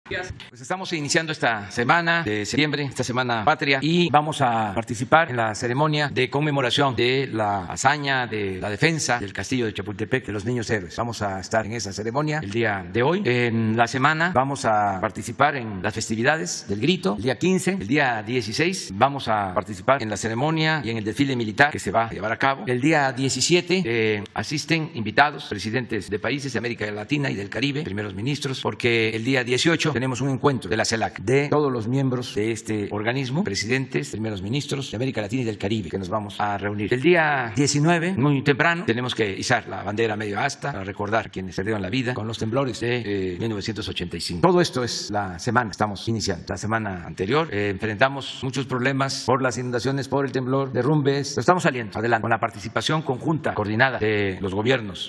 Pues estamos iniciando esta semana de septiembre, esta semana patria, y vamos a participar en la ceremonia de conmemoración de la hazaña, de la defensa del castillo de Chapultepec, de los niños héroes. Vamos a estar en esa ceremonia el día de hoy. En la semana vamos a participar en las festividades del Grito, el día 15, el día 16 vamos a participar en la ceremonia y en el desfile militar que se va a llevar a cabo. El día 17 asisten invitados, presidentes de países de América Latina y del Caribe, primeros ministros, porque el día 18 tenemos un encuentro de la CELAC, de todos los miembros de este organismo, presidentes, primeros ministros de América Latina y del Caribe, que nos vamos a reunir. El día 19, muy temprano, tenemos que izar la bandera medio asta para recordar a quienes perdieron la vida con los temblores de 1985. Todo esto es la semana, estamos iniciando. La semana anterior enfrentamos muchos problemas por las inundaciones, por el temblor, derrumbes, pero estamos saliendo adelante con la participación conjunta, coordinada de los gobiernos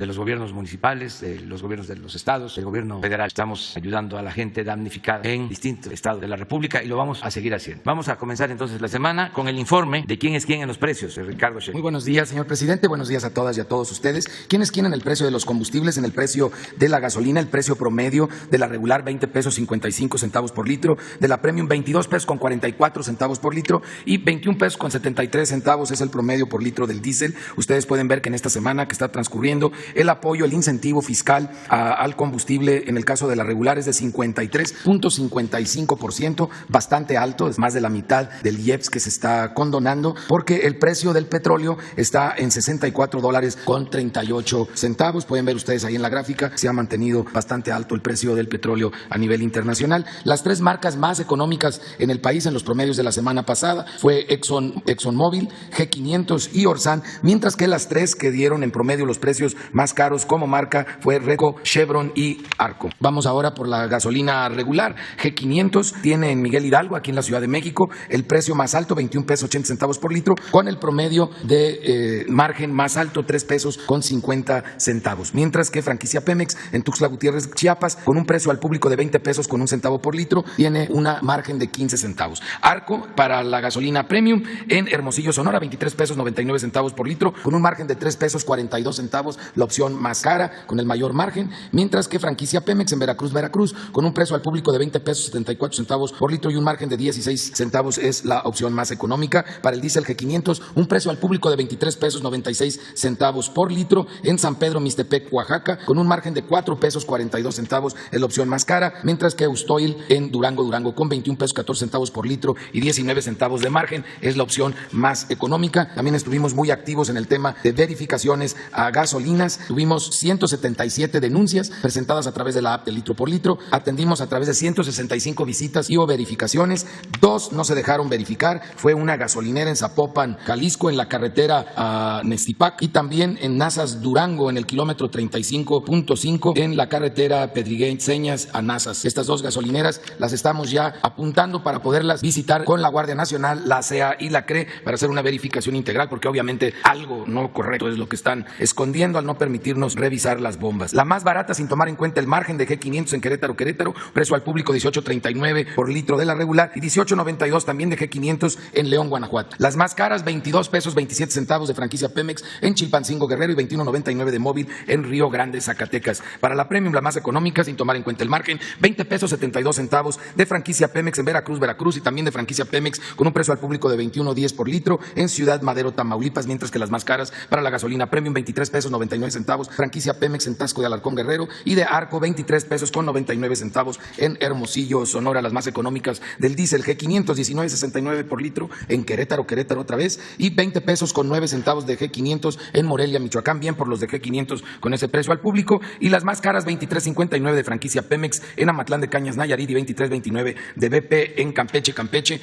municipales, de los gobiernos de los estados, del gobierno federal. Estamos ayudando a la gente damnificada en distintos estados de la República y lo vamos a seguir haciendo. Vamos a comenzar entonces la semana con el informe de quién es quién en los precios, Ricardo Sheffield. Muy buenos días, señor presidente. Buenos días a todas y a todos ustedes. ¿Quién es quién en el precio de los combustibles? En el precio de la gasolina, el precio promedio de la regular 20 pesos 55 centavos por litro, de la premium 22 pesos con 44 centavos por litro y 21 pesos con 73 centavos es el promedio por litro del diésel. Ustedes pueden ver que en esta semana que está transcurriendo el apoyo, el incentivo fiscal al combustible en el caso de la regular es de 53.55%, bastante alto, es más de la mitad del IEPS que se está condonando, porque el precio del petróleo está en $64 con 38 centavos. Pueden ver ustedes ahí en la gráfica, se ha mantenido bastante alto el precio del petróleo a nivel internacional. Las tres marcas más económicas en el país en los promedios de la semana pasada fue ExxonMobil, G500 y Orsan, mientras que las tres que dieron en promedio los precios más caros como marca fue Reco, Chevron y Arco. Vamos ahora por la gasolina regular. G500 tiene en Miguel Hidalgo, aquí en la Ciudad de México, el precio más alto, 21 pesos 80 centavos por litro, con el promedio de margen más alto, 3 pesos con 50 centavos. Mientras que franquicia Pemex en Tuxtla Gutiérrez, Chiapas, con un precio al público de 20 pesos con un centavo por litro, tiene una margen de 15 centavos. Arco para la gasolina premium en Hermosillo, Sonora, 23 pesos 99 centavos por litro, con un margen de 3 pesos 42 centavos, la opción más cara, con el mayor margen, mientras que franquicia Pemex en Veracruz, con un precio al público de 20 pesos 74 centavos por litro y un margen de 16 centavos es la opción más económica. Para el diésel G500, un precio al público de 23 pesos 96 centavos por litro en San Pedro, Mixtepec, Oaxaca, con un margen de 4 pesos 42 centavos es la opción más cara, mientras que Eustoil en Durango, con 21 pesos 14 centavos por litro y 19 centavos de margen es la opción más económica. También estuvimos muy activos en el tema de verificaciones a gasolinas. Tuvimos 177 denuncias presentadas a través de la app de litro por litro. Atendimos a través de 165 visitas y o verificaciones. 2 no se dejaron verificar. Fue una gasolinera en Zapopan, Jalisco, en la carretera a Nestipac, y también en Nazas, Durango, en el kilómetro 35.5, en la carretera Pedriguén, Señas a Nazas. Estas 2 gasolineras las estamos ya apuntando para poderlas visitar con la Guardia Nacional, la CEA y la CRE para hacer una verificación integral, porque obviamente algo no correcto es lo que están escondiendo al no permitirnos revisar las bombas. La más barata, sin tomar en cuenta el margen de G500 en Querétaro, precio al público 18.39 por litro de la regular y 18.92 también de G500 en León, Guanajuato. Las más caras, 22 pesos 27 centavos de franquicia Pemex en Chilpancingo, Guerrero, y 21.99 de móvil en Río Grande, Zacatecas. Para la premium, la más económica, sin tomar en cuenta el margen, 20 pesos 72 centavos de franquicia Pemex en Veracruz y también de franquicia Pemex con un precio al público de 21.10 por litro en Ciudad Madero, Tamaulipas, mientras que las más caras para la gasolina premium, 23 pesos 99 centavos, franquicia Pemex en Tasco de Alarcón, Guerrero, y de Arco, 23 pesos con 99 centavos en Hermosillo, Sonora. Las más económicas del diésel G500, 19.69 por litro en Querétaro otra vez, y 20 pesos con 9 centavos de G500 en Morelia, Michoacán, bien por los de G500 con ese precio al público, y las más caras, 23.59 de franquicia Pemex en Amatlán de Cañas, Nayarit, y 23.29 de BP en Campeche.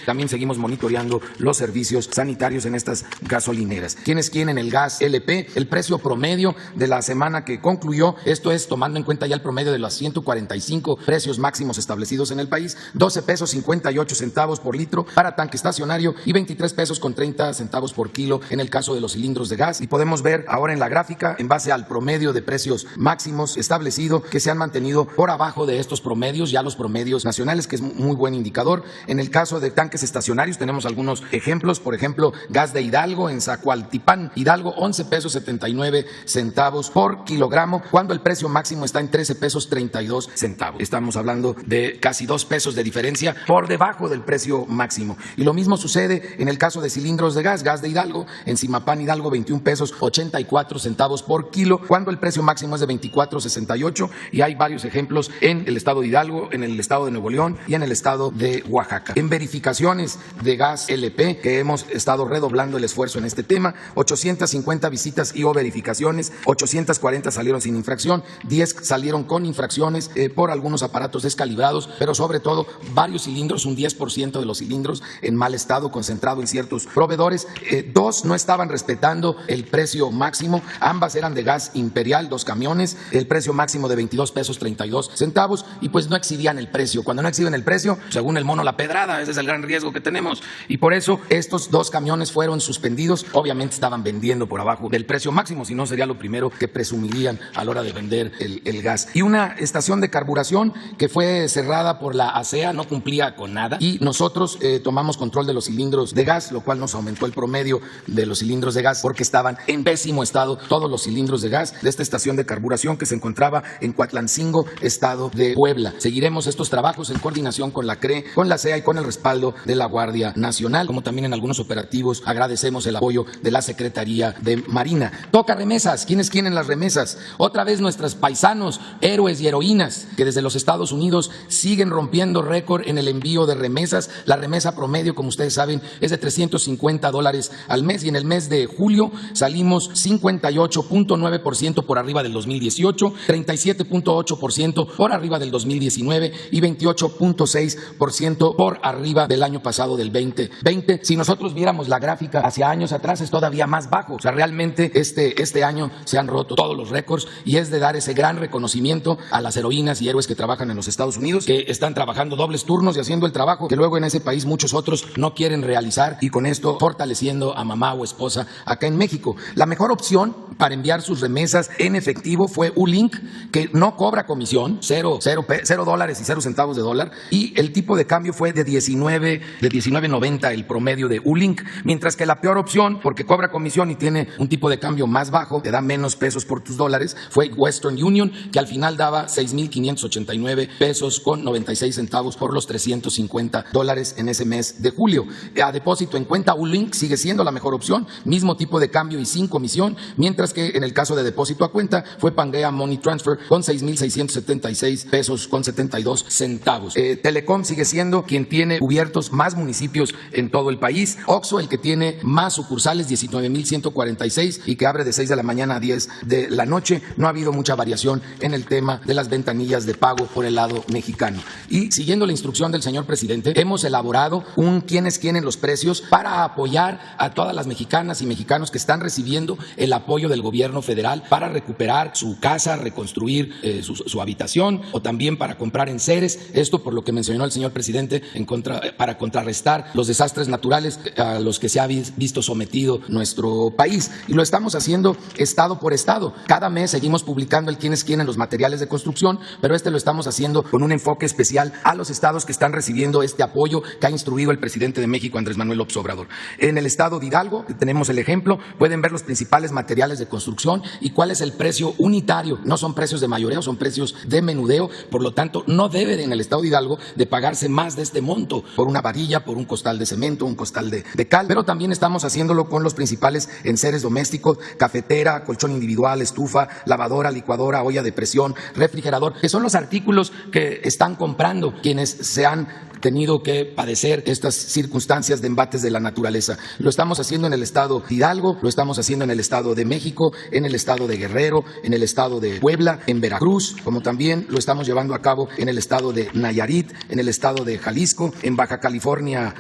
También seguimos monitoreando los servicios sanitarios en estas gasolineras. ¿Quién es quién en el gas LP? El precio promedio de la semana que concluyó, esto es tomando en cuenta ya el promedio de los 145 precios máximos establecidos en el país, 12 pesos 58 centavos por litro para tanque estacionario y 23 pesos con 30 centavos por kilo en el caso de los cilindros de gas. Y podemos ver ahora en la gráfica, en base al promedio de precios máximos establecido, que se han mantenido por abajo de estos promedios, ya los promedios nacionales, que es muy buen indicador. En el caso de tanques estacionarios tenemos algunos ejemplos, por ejemplo, gas de Hidalgo en Zacualtipán, Hidalgo, 11 pesos 79 centavos por kilogramo, cuando el precio máximo está en 13 pesos 32 centavos. Estamos hablando hablando de casi 2 pesos de diferencia por debajo del precio máximo. Y lo mismo sucede en el caso de cilindros de gas de Hidalgo, en Zimapán Hidalgo, 21 pesos 84 centavos por kilo, cuando el precio máximo es de 24.68, y hay varios ejemplos en el estado de Hidalgo, en el estado de Nuevo León y en el estado de Oaxaca. En verificaciones de gas LP, que hemos estado redoblando el esfuerzo en este tema, 850 visitas y o verificaciones, 840 salieron sin infracción, 10 salieron con infracciones por algunos aparatos descalibrados, pero sobre todo varios cilindros, un 10% de los cilindros en mal estado, concentrado en ciertos proveedores. 2 no estaban respetando el precio máximo, ambas eran de gas imperial, 2 camiones, el precio máximo de 22 pesos 32 centavos, y pues no exhibían el precio. Cuando no exhiben el precio, según el mono la pedrada, ese es el gran riesgo que tenemos, y por eso estos 2 camiones fueron suspendidos. Obviamente estaban vendiendo por abajo del precio máximo, si no sería lo primero que presumirían a la hora de vender el gas. Y una estación de carburación que fue cerrada por la ASEA, no cumplía con nada, y nosotros tomamos control de los cilindros de gas, lo cual nos aumentó el promedio de los cilindros de gas porque estaban en pésimo estado todos los cilindros de gas de esta estación de carburación que se encontraba en Coatlancingo, estado de Puebla. Seguiremos estos trabajos en coordinación con la CRE, con la CEA y con el respaldo de la Guardia Nacional, como también en algunos operativos agradecemos el apoyo de la Secretaría de Marina. Toca remesas. ¿Quiénes quieren las remesas? Otra vez nuestros paisanos, héroes y heroínas que desde los Estados Unidos siguen rompiendo récord en el envío de remesas. La remesa promedio, como ustedes saben, es de $350 al mes, y en el mes de julio salimos 58.9% por arriba del 2018, 37.8% por arriba del 2019 y 28.6% por arriba del año pasado, del 2020. Si nosotros viéramos la gráfica hacia años atrás, es todavía más bajo. O sea, realmente este año se han roto todos los récords, y es de dar ese gran reconocimiento a las heroínas y héroes que trabajan en los Estados Unidos, que están trabajando dobles turnos y haciendo el trabajo que luego en ese país muchos otros no quieren realizar, y con esto fortaleciendo a mamá o esposa acá en México. La mejor opción para enviar sus remesas en efectivo fue Ulink, que no cobra comisión, $0 y 0 centavos de dólar, y el tipo de cambio fue de 19.90 el promedio de Ulink, mientras que la peor opción, porque cobra comisión y tiene un tipo de cambio más bajo, te da menos pesos por tus dólares, fue Western Union, que al final daba 6.589 pesos con 96 centavos por los $350 en ese mes de julio. A depósito en cuenta, Ulink sigue siendo la mejor opción, mismo tipo de cambio y sin comisión, mientras que en el caso de depósito a cuenta fue Pangea Money Transfer con 6.676 pesos con 72 centavos. Telecom sigue siendo quien tiene cubiertos más municipios en todo el país. Oxxo, el que tiene más sucursales, 19.146, y que abre de 6 de la mañana a 10 de la noche. No ha habido mucha variación en el tema de las ventanillas de pago por el lado mexicano. Y siguiendo la instrucción del señor presidente, hemos elaborado un quiénes quieren los precios para apoyar a todas las mexicanas y mexicanos que están recibiendo el apoyo del gobierno federal para recuperar su casa, reconstruir su habitación, o también para comprar enseres. Esto por lo que mencionó el señor presidente, para contrarrestar los desastres naturales a los que se ha visto sometido nuestro país. Y lo estamos haciendo estado por estado. Cada mes seguimos publicando el quiénes quieren los materiales de construcción, pero lo estamos haciendo con un enfoque especial a los estados que están recibiendo este apoyo que ha instruido el presidente de México, Andrés Manuel López Obrador. En el estado de Hidalgo tenemos el ejemplo, pueden ver los principales materiales de construcción y cuál es el precio unitario. No son precios de mayoreo, son precios de menudeo, por lo tanto no debe en el estado de Hidalgo de pagarse más de este monto por una varilla, por un costal de cemento, un costal de cal, pero también estamos haciéndolo con los principales enseres domésticos: cafetera, colchón individual, estufa, lavadora, licuadora, olla de presión, refrigerador, que son los artículos que están comprando quienes se han tenido que padecer estas circunstancias de embates de la naturaleza. Lo estamos haciendo en el estado de Hidalgo, lo estamos haciendo en el estado de México, en el estado de Guerrero, en el estado de Puebla, en Veracruz, como también lo estamos llevando a cabo en el estado de Nayarit, en el estado de Jalisco, en Baja California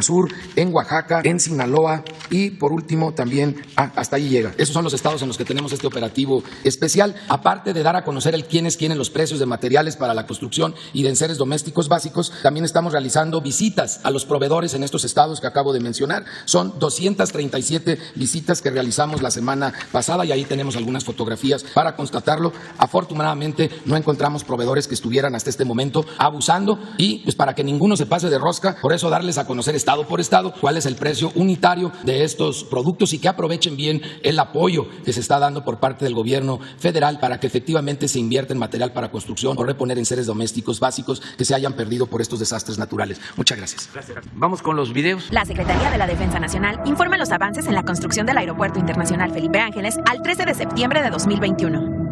Sur, en Oaxaca, en Sinaloa, y por último también hasta ahí llega. Esos son los estados en los que tenemos este operativo especial. Aparte de dar a conocer el quiénes quieren los precios de materiales para la construcción y de enseres domésticos básicos, también estamos realizando visitas a los proveedores en estos estados que acabo de mencionar. Son 237 visitas que realizamos la semana pasada, y ahí tenemos algunas fotografías para constatarlo. Afortunadamente no encontramos proveedores que estuvieran hasta este momento abusando, y pues para que ninguno se pase de rosca, por eso darles a conocer estado por estado cuál es el precio unitario de estos productos, y que aprovechen bien el apoyo que se está dando por parte del gobierno federal para que efectivamente se invierta en material para construcción o reponer poner enseres domésticos básicos que se hayan perdido por estos desastres naturales. Muchas gracias. Vamos con los videos. La Secretaría de la Defensa Nacional informa los avances en la construcción del Aeropuerto Internacional Felipe Ángeles al 13 de septiembre de 2021.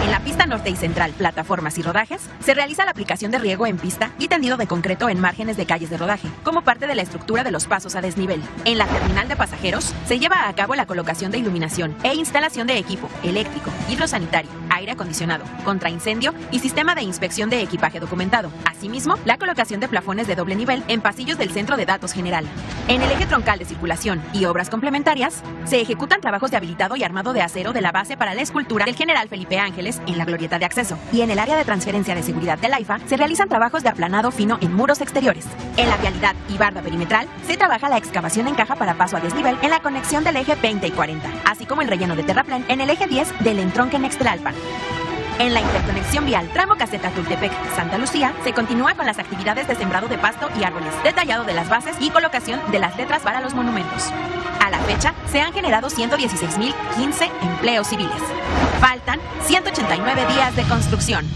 En la pista norte y central, plataformas y rodajes, se realiza la aplicación de riego en pista y tendido de concreto en márgenes de calles de rodaje, como parte de la estructura de los pasos a desnivel. En la terminal de pasajeros, se lleva a cabo la colocación de iluminación e instalación de equipo eléctrico, hidrosanitario, aire acondicionado, contraincendio y sistema de inspección de equipaje documentado. Asimismo, la colocación de plafones de doble nivel en pasillos del Centro de Datos General. En el eje troncal de circulación y obras complementarias, se ejecutan trabajos de habilitado y armado de acero de la base para la escultura del General Felipe Ángeles en la glorieta de acceso. Y en el área de transferencia de seguridad del AIFA, se realizan trabajos de aplanado fino en muros exteriores. En la vialidad y barda perimetral, se trabaja la excavación en caja para paso a desnivel en la conexión del eje 20 y 40, así como el relleno de terraplén en el eje 10 del entronque Nextlalpan. En la interconexión vial tramo Caseta-Tultepec-Santa Lucía, se continúa con las actividades de sembrado de pasto y árboles, detallado de las bases y colocación de las letras para los monumentos. A la fecha, se han generado 116.015 empleos civiles. Faltan 189 días de construcción.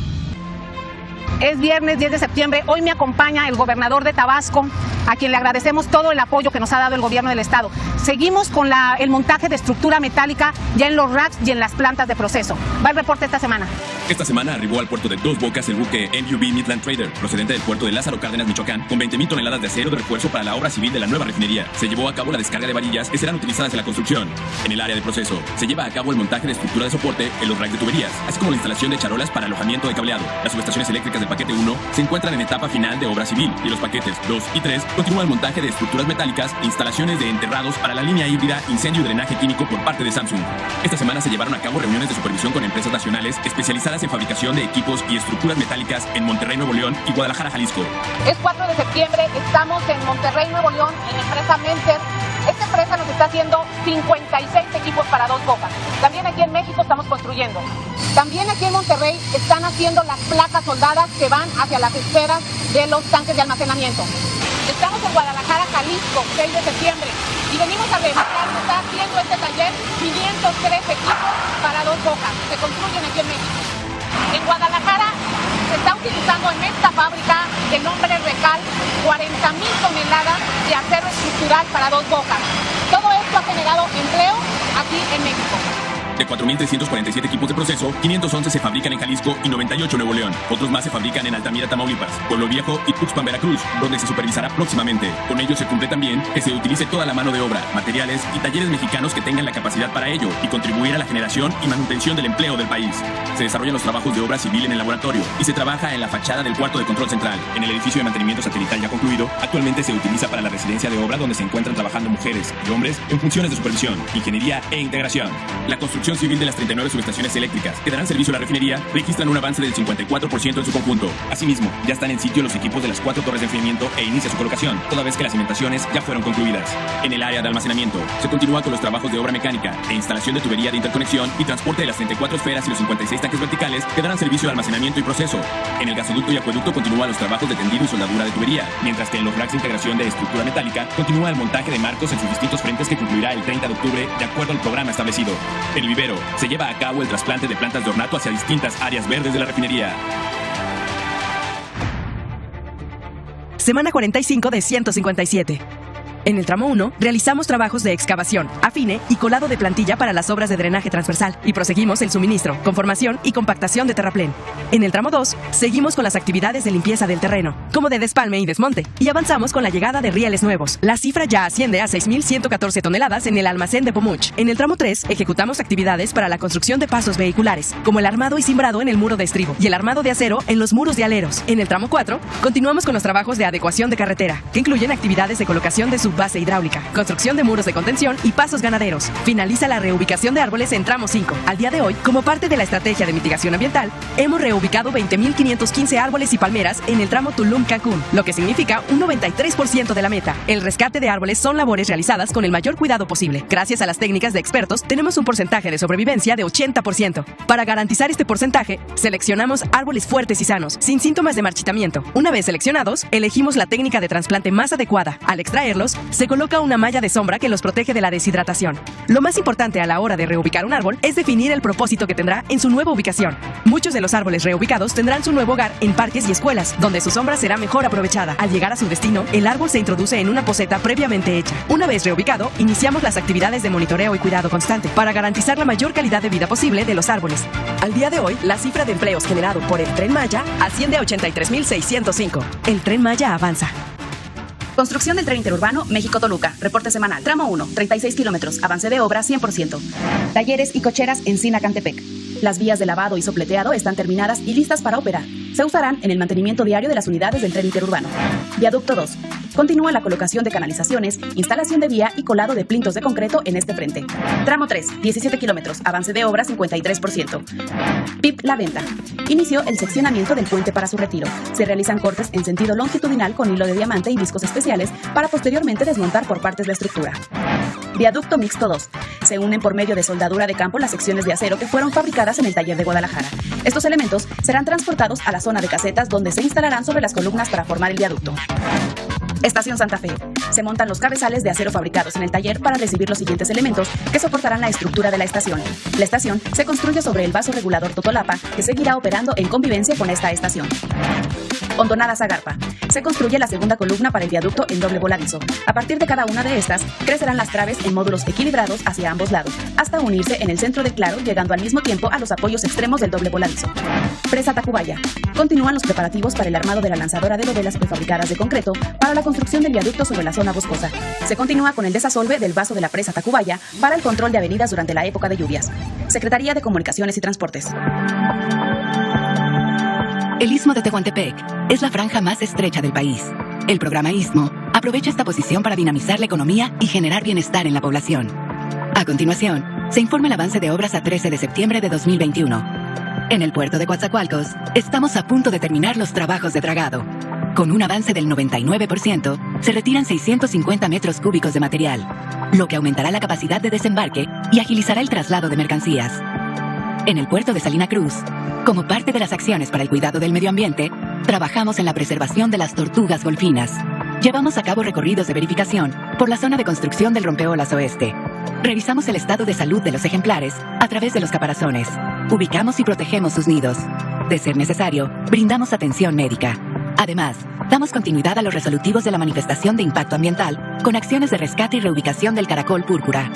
Es viernes 10 de septiembre, hoy me acompaña el gobernador de Tabasco, a quien le agradecemos todo el apoyo que nos ha dado el gobierno del estado. Seguimos con el montaje de estructura metálica ya en los racks y en las plantas de proceso. Va el reporte esta semana. Esta semana arribó al puerto de Dos Bocas el buque MUV Midland Trader, procedente del puerto de Lázaro Cárdenas, Michoacán, con 20.000 toneladas de acero de refuerzo para la obra civil de la nueva refinería. Se llevó a cabo la descarga de varillas que serán utilizadas en la construcción. En el área de proceso, se lleva a cabo el montaje de estructura de soporte en los racks de tuberías, así como la instalación de charolas para alojamiento de cableado. Las subestaciones eléctricas del paquete 1 se encuentran en etapa final de obra civil y los paquetes 2 y 3 continúa el montaje de estructuras metálicas e instalaciones de enterrados para la línea híbrida incendio y drenaje químico por parte de Samsung. Esta semana se llevaron a cabo reuniones de supervisión con empresas nacionales especializadas en fabricación de equipos y estructuras metálicas en Monterrey, Nuevo León y Guadalajara, Jalisco. Es 4 de septiembre, estamos en Monterrey, Nuevo León, en la empresa Menter. Esta empresa nos está haciendo 56 equipos para Dos Bocas. También aquí en México estamos construyendo. También aquí en Monterrey están haciendo las placas soldadas que van hacia las esferas de los tanques de almacenamiento. Estamos en Guadalajara, Jalisco, 6 de septiembre. Y venimos a remarcar que está haciendo este taller 503 equipos para Dos Bocas. Se construyen aquí en México. En Guadalajara se está utilizando en esta fábrica de nombre Recal 40.000 toneladas de acero estructural para Dos Bocas. Todo esto ha generado empleo aquí en México. De 4.347 equipos de proceso, 511 se fabrican en Jalisco y 98 en Nuevo León. Otros más se fabrican en Altamira, Tamaulipas, Pueblo Viejo y Tuxpan, Veracruz, donde se supervisará próximamente. Con ello se cumple también que se utilice toda la mano de obra, materiales y talleres mexicanos que tengan la capacidad para ello y contribuir a la generación y manutención del empleo del país. Se desarrollan los trabajos de obra civil en el laboratorio y se trabaja en la fachada del cuarto de control central. En el edificio de mantenimiento satelital ya concluido, actualmente se utiliza para la residencia de obra donde se encuentran trabajando mujeres y hombres en funciones de supervisión, ingeniería e integración. La construcción civil de las 39 subestaciones eléctricas que darán servicio a la refinería registran un avance del 54% en su conjunto. Asimismo, ya están en sitio los equipos de las 4 torres de enfriamiento e inicia su colocación, toda vez que las cimentaciones ya fueron concluidas. En el área de almacenamiento, se continúa con los trabajos de obra mecánica e instalación de tubería de interconexión y transporte de las 34 esferas y los 56 tanques verticales que darán servicio de almacenamiento y proceso. En el gasoducto y acueducto continúan los trabajos de tendido y soldadura de tubería, mientras que en los racks de integración de estructura metálica continúa el montaje de marcos en sus distintos frentes que concluirá el 30 de octubre de acuerdo al programa establecido. En el vivero, se lleva a cabo el trasplante de plantas de ornato hacia distintas áreas verdes de la refinería. Semana 45 de 157. En el tramo 1, realizamos trabajos de excavación, afine y colado de plantilla para las obras de drenaje transversal y proseguimos el suministro, conformación y compactación de terraplén. En el tramo 2, seguimos con las actividades de limpieza del terreno, como de despalme y desmonte, y avanzamos con la llegada de rieles nuevos. La cifra ya asciende a 6.114 toneladas en el almacén de Pomuch. En el tramo 3, ejecutamos actividades para la construcción de pasos vehiculares, como el armado y cimbrado en el muro de estribo y el armado de acero en los muros de aleros. En el tramo 4, continuamos con los trabajos de adecuación de carretera, que incluyen actividades de colocación de base hidráulica, construcción de muros de contención y pasos ganaderos. Finaliza la reubicación de árboles en tramo 5. Al día de hoy, como parte de la estrategia de mitigación ambiental, hemos reubicado 20.515 árboles y palmeras en el tramo Tulum-Cancún, lo que significa un 93% de la meta. El rescate de árboles son labores realizadas con el mayor cuidado posible. Gracias a las técnicas de expertos, tenemos un porcentaje de sobrevivencia de 80%. Para garantizar este porcentaje, seleccionamos árboles fuertes y sanos, sin síntomas de marchitamiento. Una vez seleccionados, elegimos la técnica de trasplante más adecuada. Al extraerlos, Se coloca una malla de sombra que los protege de la deshidratación. Lo más importante a la hora de reubicar un árbol es definir el propósito que tendrá en su nueva ubicación. Muchos de los árboles reubicados tendrán su nuevo hogar en parques y escuelas, donde su sombra será mejor aprovechada. Al llegar a su destino, el árbol se introduce en una poceta previamente hecha. Una vez reubicado, iniciamos las actividades de monitoreo y cuidado constante para garantizar la mayor calidad de vida posible de los árboles. Al día de hoy, la cifra de empleos generado por el Tren Maya asciende a 83,605. El Tren Maya avanza. Construcción del tren interurbano México-Toluca. Reporte semanal. Tramo 1, 36 kilómetros. Avance de obra 100%. Talleres y cocheras Encina-Cantepec. Las vías de lavado y sopleteado están terminadas y listas para operar. Se usarán en el mantenimiento diario de las unidades del tren interurbano. Viaducto 2. Continúa la colocación de canalizaciones, instalación de vía y colado de plintos de concreto en este frente. Tramo 3, 17 kilómetros. Avance de obra 53%. PIP La Venta. Inició el seccionamiento del puente para su retiro. Se realizan cortes en sentido longitudinal con hilo de diamante y discos especiales para posteriormente desmontar por partes la estructura. Viaducto Mixto 2. Se unen por medio de soldadura de campo las secciones de acero que fueron fabricadas en el taller de Guadalajara. Estos elementos serán transportados a la zona de casetas donde se instalarán sobre las columnas para formar el viaducto. Estación Santa Fe. Se montan los cabezales de acero fabricados en el taller para recibir los siguientes elementos que soportarán la estructura de la estación. La estación se construye sobre el vaso regulador Totolapa, que seguirá operando en convivencia con esta estación. Hondonada Zagarpa. Se construye la segunda columna para el viaducto en doble voladizo. A partir de cada una de estas, crecerán las traves en módulos equilibrados hacia ambos lados, hasta unirse en el centro del claro, llegando al mismo tiempo a los apoyos extremos del doble voladizo. Presa Tacubaya. Continúan los preparativos para el armado de la lanzadora de lobelas prefabricadas de concreto para la construcción del viaducto sobre la zona boscosa. Se continúa con el desasolve del vaso de la presa Tacubaya para el control de avenidas durante la época de lluvias. Secretaría de Comunicaciones y Transportes. El Istmo de Tehuantepec es la franja más estrecha del país. El programa Istmo aprovecha esta posición para dinamizar la economía y generar bienestar en la población. A continuación, se informa el avance de obras a 13 de septiembre de 2021. En el puerto de Coatzacoalcos, estamos a punto de terminar los trabajos de dragado. Con un avance del 99%, se retiran 650 metros cúbicos de material, lo que aumentará la capacidad de desembarque y agilizará el traslado de mercancías. En el puerto de Salina Cruz, como parte de las acciones para el cuidado del medio ambiente, trabajamos en la preservación de las tortugas golfinas. Llevamos a cabo recorridos de verificación por la zona de construcción del rompeolas oeste. Revisamos el estado de salud de los ejemplares a través de los caparazones. Ubicamos y protegemos sus nidos. De ser necesario, brindamos atención médica. Además, damos continuidad a los resolutivos de la manifestación de impacto ambiental con acciones de rescate y reubicación del caracol púrpura.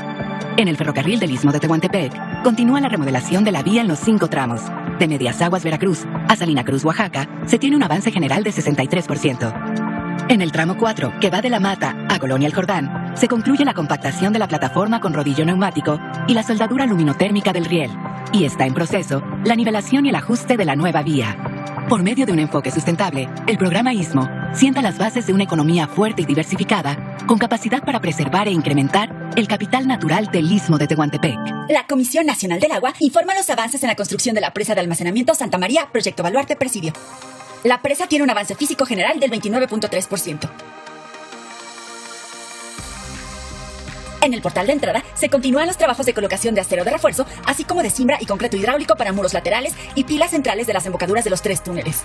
En el ferrocarril del Istmo de Tehuantepec, continúa la remodelación de la vía en los 5 tramos. De Medias Aguas, Veracruz, a Salina Cruz, Oaxaca, se tiene un avance general de 63%. En el tramo 4, que va de La Mata a Colonia El Jordán, se concluye la compactación de la plataforma con rodillo neumático y la soldadura luminotérmica del riel. Y está en proceso la nivelación y el ajuste de la nueva vía. Por medio de un enfoque sustentable, el programa Istmo sienta las bases de una economía fuerte y diversificada, con capacidad para preservar e incrementar el capital natural del Istmo de Tehuantepec. La Comisión Nacional del Agua informa los avances en la construcción de la presa de almacenamiento Santa María, Proyecto Baluarte, Presidio. La presa tiene un avance físico general del 29.3%. En el portal de entrada se continúan los trabajos de colocación de acero de refuerzo, así como de cimbra y concreto hidráulico para muros laterales y pilas centrales de las embocaduras de los 3 túneles.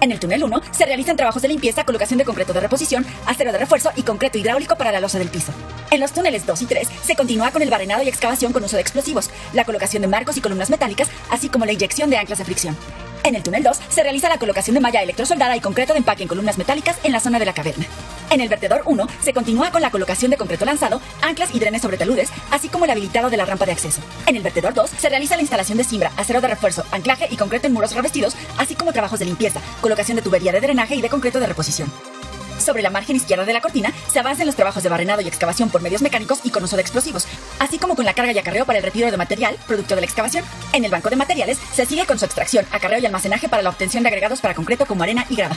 En el túnel 1 se realizan trabajos de limpieza, colocación de concreto de reposición, acero de refuerzo y concreto hidráulico para la losa del piso. En los túneles 2 y 3 se continúa con el barrenado y excavación con uso de explosivos, la colocación de marcos y columnas metálicas, así como la inyección de anclas de fricción. En el túnel 2 se realiza la colocación de malla electrosoldada y concreto de empaque en columnas metálicas en la zona de la caverna. En el vertedor 1 se continúa con la colocación de concreto lanzado, anclas y drenes sobre taludes, así como el habilitado de la rampa de acceso. En el vertedor 2 se realiza la instalación de cimbra, acero de refuerzo, anclaje y concreto en muros revestidos, así como trabajos de limpieza, colocación de tubería de drenaje y de concreto de reposición. Sobre la margen izquierda de la cortina se avanza en los trabajos de barrenado y excavación por medios mecánicos y con uso de explosivos, así como con la carga y acarreo para el retiro de material, producto de la excavación. En el banco de materiales se sigue con su extracción, acarreo y almacenaje para la obtención de agregados para concreto como arena y grava.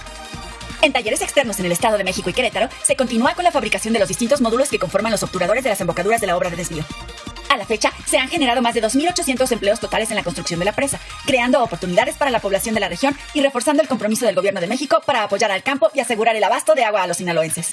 En talleres externos en el Estado de México y Querétaro se continúa con la fabricación de los distintos módulos que conforman los obturadores de las embocaduras de la obra de desvío. A la fecha, se han generado más de 2.800 empleos totales en la construcción de la presa, creando oportunidades para la población de la región y reforzando el compromiso del Gobierno de México para apoyar al campo y asegurar el abasto de agua a los sinaloenses.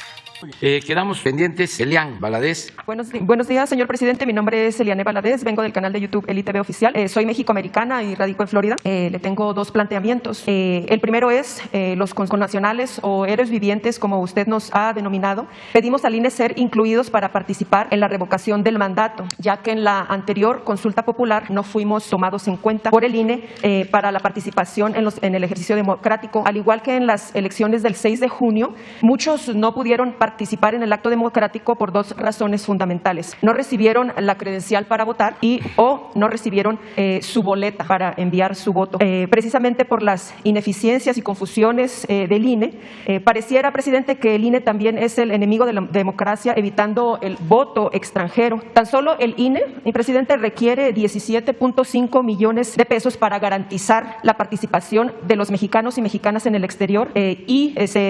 Quedamos pendientes. Elian Valadez. Buenos días, señor presidente. Mi nombre es Eliane Valadez. Vengo del canal de YouTube EliTV Oficial. Soy mexicoamericana y radico en Florida. Le tengo dos planteamientos. El primero es los connacionales o héroes vivientes, como usted nos ha denominado. Pedimos al INE ser incluidos para participar en la revocación del mandato, ya que en la anterior consulta popular no fuimos tomados en cuenta por el INE para la participación en el ejercicio democrático. Al igual que en las elecciones del 6 de junio, muchos no pudieron participar en el acto democrático por dos razones fundamentales. No recibieron la credencial para votar o no recibieron su boleta para enviar su voto. Precisamente por las ineficiencias y confusiones del INE, pareciera, presidente, que el INE también es el enemigo de la democracia, evitando el voto extranjero. Tan solo el INE, mi presidente, requiere 17.5 millones de pesos para garantizar la participación de los mexicanos y mexicanas en el exterior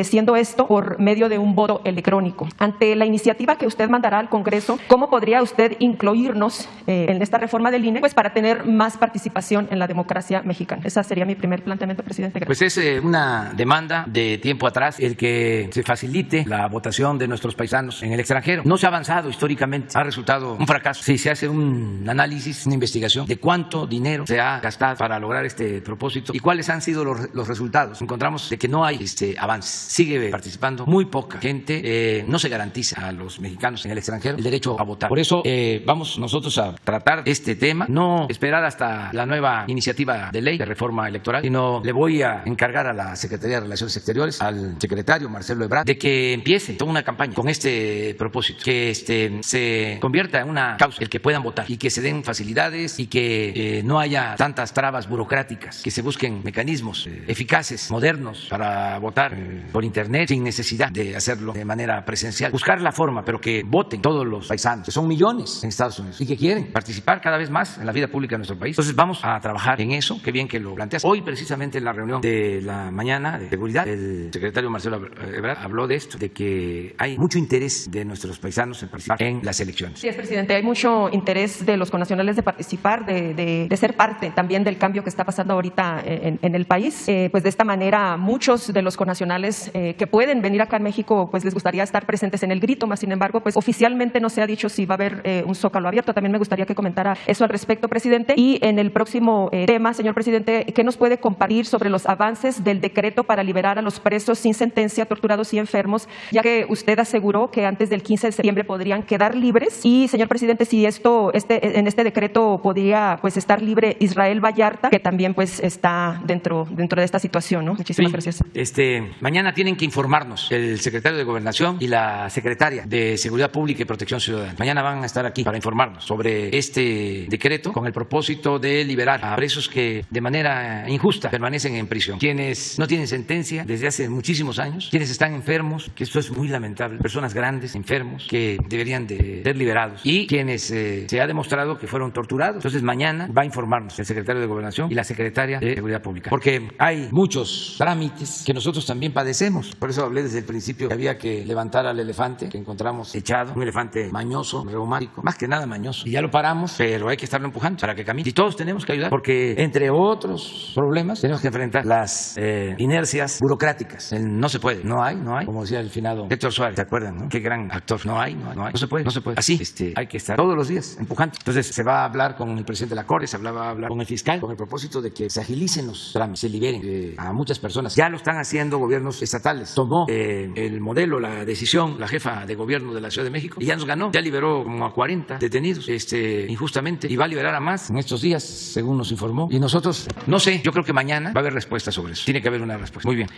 siendo esto por medio de un voto electrónico. Ante la iniciativa que usted mandará al Congreso, ¿cómo podría usted incluirnos en esta reforma del INE para tener más participación en la democracia mexicana? Ese sería mi primer planteamiento, presidente. Gracias. Pues es una demanda de tiempo atrás el que se facilite la votación de nuestros paisanos en el extranjero. No se ha avanzado históricamente, ha resultado un fracaso. Si se hace un análisis, una investigación de cuánto dinero se ha gastado para lograr este propósito y cuáles han sido los resultados, encontramos de que no hay avance. Sigue participando muy poca gente, no se garantiza a los mexicanos en el extranjero el derecho a votar. Por eso vamos nosotros a tratar este tema, no esperar hasta la nueva iniciativa de ley de reforma electoral, sino le voy a encargar a la Secretaría de Relaciones Exteriores, al secretario Marcelo Ebrard, de que empiece toda una campaña con este propósito, que se convierta en una causa el que puedan votar y que se den facilidades y que no haya tantas trabas burocráticas, que se busquen mecanismos eficaces, modernos para votar por internet sin necesidad de hacerlo de manera presencial. Buscar la forma, pero que voten todos los paisanos, que son millones en Estados Unidos y que quieren participar cada vez más en la vida pública de nuestro país. Entonces vamos a trabajar en eso. Qué bien que lo planteas. Hoy precisamente en la reunión de la mañana de seguridad, el secretario Marcelo Ebrard habló de esto, de que hay mucho interés de nuestros paisanos en participar en las elecciones. Sí, presidente, hay mucho interés de los connacionales de participar, de ser parte también del cambio que está pasando ahorita en el país. Pues de esta manera muchos de los connacionales que pueden venir acá en México, pues les gustaría estar presentes en el grito, más sin embargo, pues oficialmente no se ha dicho si va a haber un zócalo abierto. También me gustaría que comentara eso al respecto, presidente. Y en el próximo tema, señor presidente, ¿qué nos puede compartir sobre los avances del decreto para liberar a los presos sin sentencia, torturados y enfermos, ya que usted aseguró que antes del 15 de septiembre podrían quedar libres? Y, señor presidente, si en este decreto podría pues estar libre Israel Vallarta, que también pues está dentro de esta situación, ¿no? Muchísimas gracias. Mañana tienen que informarnos el secretario de Gobernación y la secretaria de Seguridad Pública y Protección Ciudadana. Mañana van a estar aquí para informarnos sobre este decreto con el propósito de liberar a presos que de manera injusta permanecen en prisión. Quienes no tienen sentencia desde hace muchísimos años, quienes están enfermos, que esto es muy lamentable, personas grandes, enfermos, que deberían de ser liberados, y quienes se ha demostrado que fueron torturados. Entonces mañana va a informarnos el secretario de Gobernación y la secretaria de Seguridad Pública, porque hay muchos trámites que nosotros también padecemos. Por eso hablé desde el principio que había que levantar al elefante que encontramos echado, un elefante mañoso, reumático, más que nada mañoso, y ya lo paramos, pero hay que estarlo empujando para que camine. Y todos tenemos que ayudar, porque entre otros problemas tenemos que enfrentar las inercias burocráticas. No se puede, no hay, como decía el finado Héctor Suárez, ¿se acuerdan? ¿No? Qué gran actor. No hay, no se puede. Así, hay que estar todos los días empujando. Entonces se va a hablar con el presidente de la Corte, va a hablar con el fiscal, con el propósito de que se agilicen los trámites, se liberen a muchas personas. Ya lo están haciendo gobiernos estatales. Tomó el modelo, la decisión, la jefa de gobierno de la Ciudad de México, y ya nos ganó, ya liberó como a 40 detenidos injustamente, y va a liberar a más en estos días, según nos informó. Y nosotros, no sé, yo creo que mañana va a haber respuesta sobre eso. Tiene que haber una respuesta. Muy bien.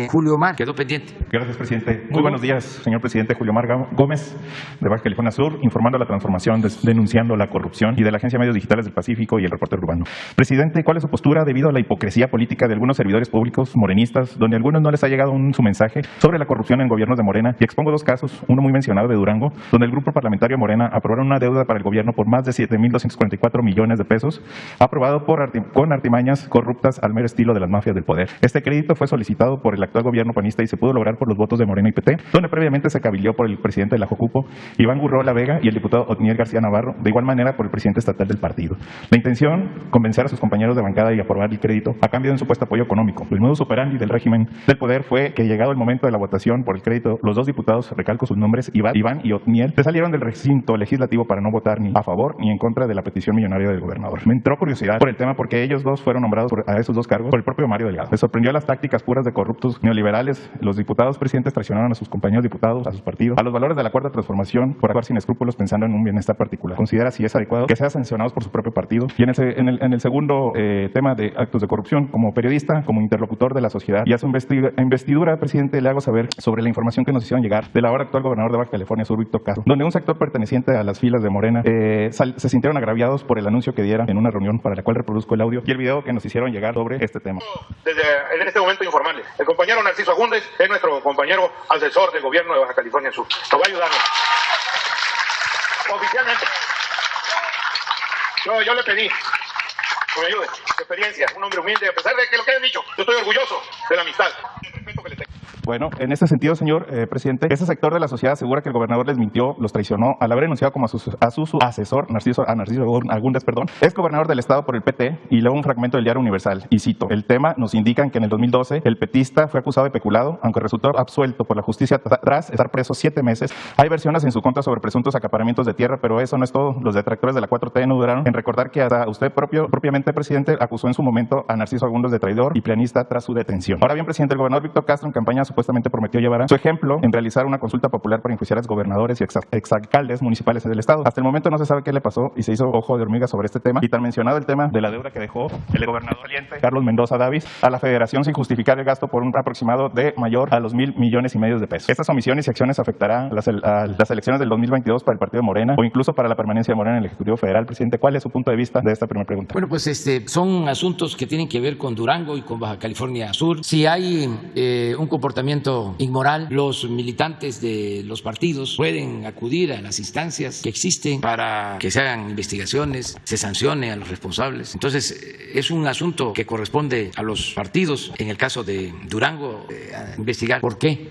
Julio Omar quedó pendiente. Gracias, presidente. Muy buenos días, señor presidente. Julio Omar Gómez, de Baja California Sur, informando la transformación, denunciando la corrupción, y de la Agencia de Medios Digitales del Pacífico y el Reportero Urbano. Presidente, ¿cuál es su postura debido a la hipocresía política de algunos servidores públicos morenistas, donde a algunos no les ha llegado su mensaje sobre la corrupción en gobiernos de Morena? Y expongo dos casos, uno muy mencionado de Durango, donde el grupo parlamentario Morena aprobaron una deuda para el gobierno por más de 7.244 millones de pesos, aprobado con artimañas corruptas al mero estilo de las mafias del poder. Este crédito fue solicitado por el actual gobierno panista y se pudo lograr por los votos de Morena y PT, donde previamente se cabildeó por el presidente de la Jocupo, Iván Gurrola Vega, y el diputado Otniel García Navarro, de igual manera por el presidente estatal del partido. La intención, convencer a sus compañeros de bancada y aprobar el crédito a cambio de un supuesto apoyo económico. El modus operandi del régimen del poder fue que, llegado el momento de la votación por el crédito, los dos dos diputados, recalco sus nombres, Iván y Otniel, se salieron del recinto legislativo para no votar ni a favor ni en contra de la petición millonaria del gobernador. Me entró curiosidad por el tema porque ellos dos fueron nombrados a esos dos cargos por el propio Mario Delgado. Me sorprendió las tácticas puras de corruptos neoliberales. Los diputados presidentes traicionaron a sus compañeros diputados, a sus partidos, a los valores de la Cuarta Transformación por actuar sin escrúpulos pensando en un bienestar particular. Considera si es adecuado que sean sancionados por su propio partido. Y en el segundo tema de actos de corrupción, como periodista, como interlocutor de la sociedad y a su investidura, presidente, le hago saber sobre la información que nos hicieron llegar del ahora actual gobernador de Baja California Sur, Víctor Castro, donde un sector perteneciente a las filas de Morena se sintieron agraviados por el anuncio que dieran en una reunión para la cual reproduzco el audio y el video que nos hicieron llegar sobre este tema. En este momento informarles, el compañero Narciso Agúndez es nuestro compañero asesor del gobierno de Baja California Sur. Nos va a ayudarnos. Oficialmente. Yo le pedí que me ayude, su experiencia, un hombre humilde, a pesar de que lo que hayan dicho, yo estoy orgulloso de la amistad, del respeto que le tengo. Bueno, en ese sentido, señor presidente, ese sector de la sociedad asegura que el gobernador les mintió, los traicionó al haber enunciado como a su asesor, Narciso Agúndez, es gobernador del estado por el PT, y luego un fragmento del Diario Universal, y cito, el tema nos indican que en el 2012 el petista fue acusado de peculado, aunque resultó absuelto por la justicia tras estar preso 7 meses. Hay versiones en su contra sobre presuntos acaparamientos de tierra, pero eso no es todo. Los detractores de la 4T no duraron en recordar que hasta usted propiamente, presidente, acusó en su momento a Narciso Agúndez de traidor y pianista tras su detención. Ahora bien, presidente, el gobernador Víctor Castro en campaña supuestamente prometió llevar su ejemplo en realizar una consulta popular para enjuiciar a gobernadores y exalcaldes municipales del estado. Hasta el momento no se sabe qué le pasó y se hizo ojo de hormiga sobre este tema. Y tan mencionado el tema de la deuda que dejó el gobernador saliente, Carlos Mendoza Davis, a la federación sin justificar el gasto por un aproximado de mayor a los 1,000 millones y medio de pesos. Estas omisiones y acciones afectarán a las elecciones del 2022 para el partido de Morena o incluso para la permanencia de Morena en el Ejecutivo Federal. Presidente, ¿cuál es su punto de vista de esta primera pregunta? Bueno, pues son asuntos que tienen que ver con Durango y con Baja California Sur. Si hay un comportamiento inmoral, los militantes de los partidos pueden acudir a las instancias que existen para que se hagan investigaciones, se sancione a los responsables. Entonces, es un asunto que corresponde a los partidos. En el caso de Durango, a investigar por qué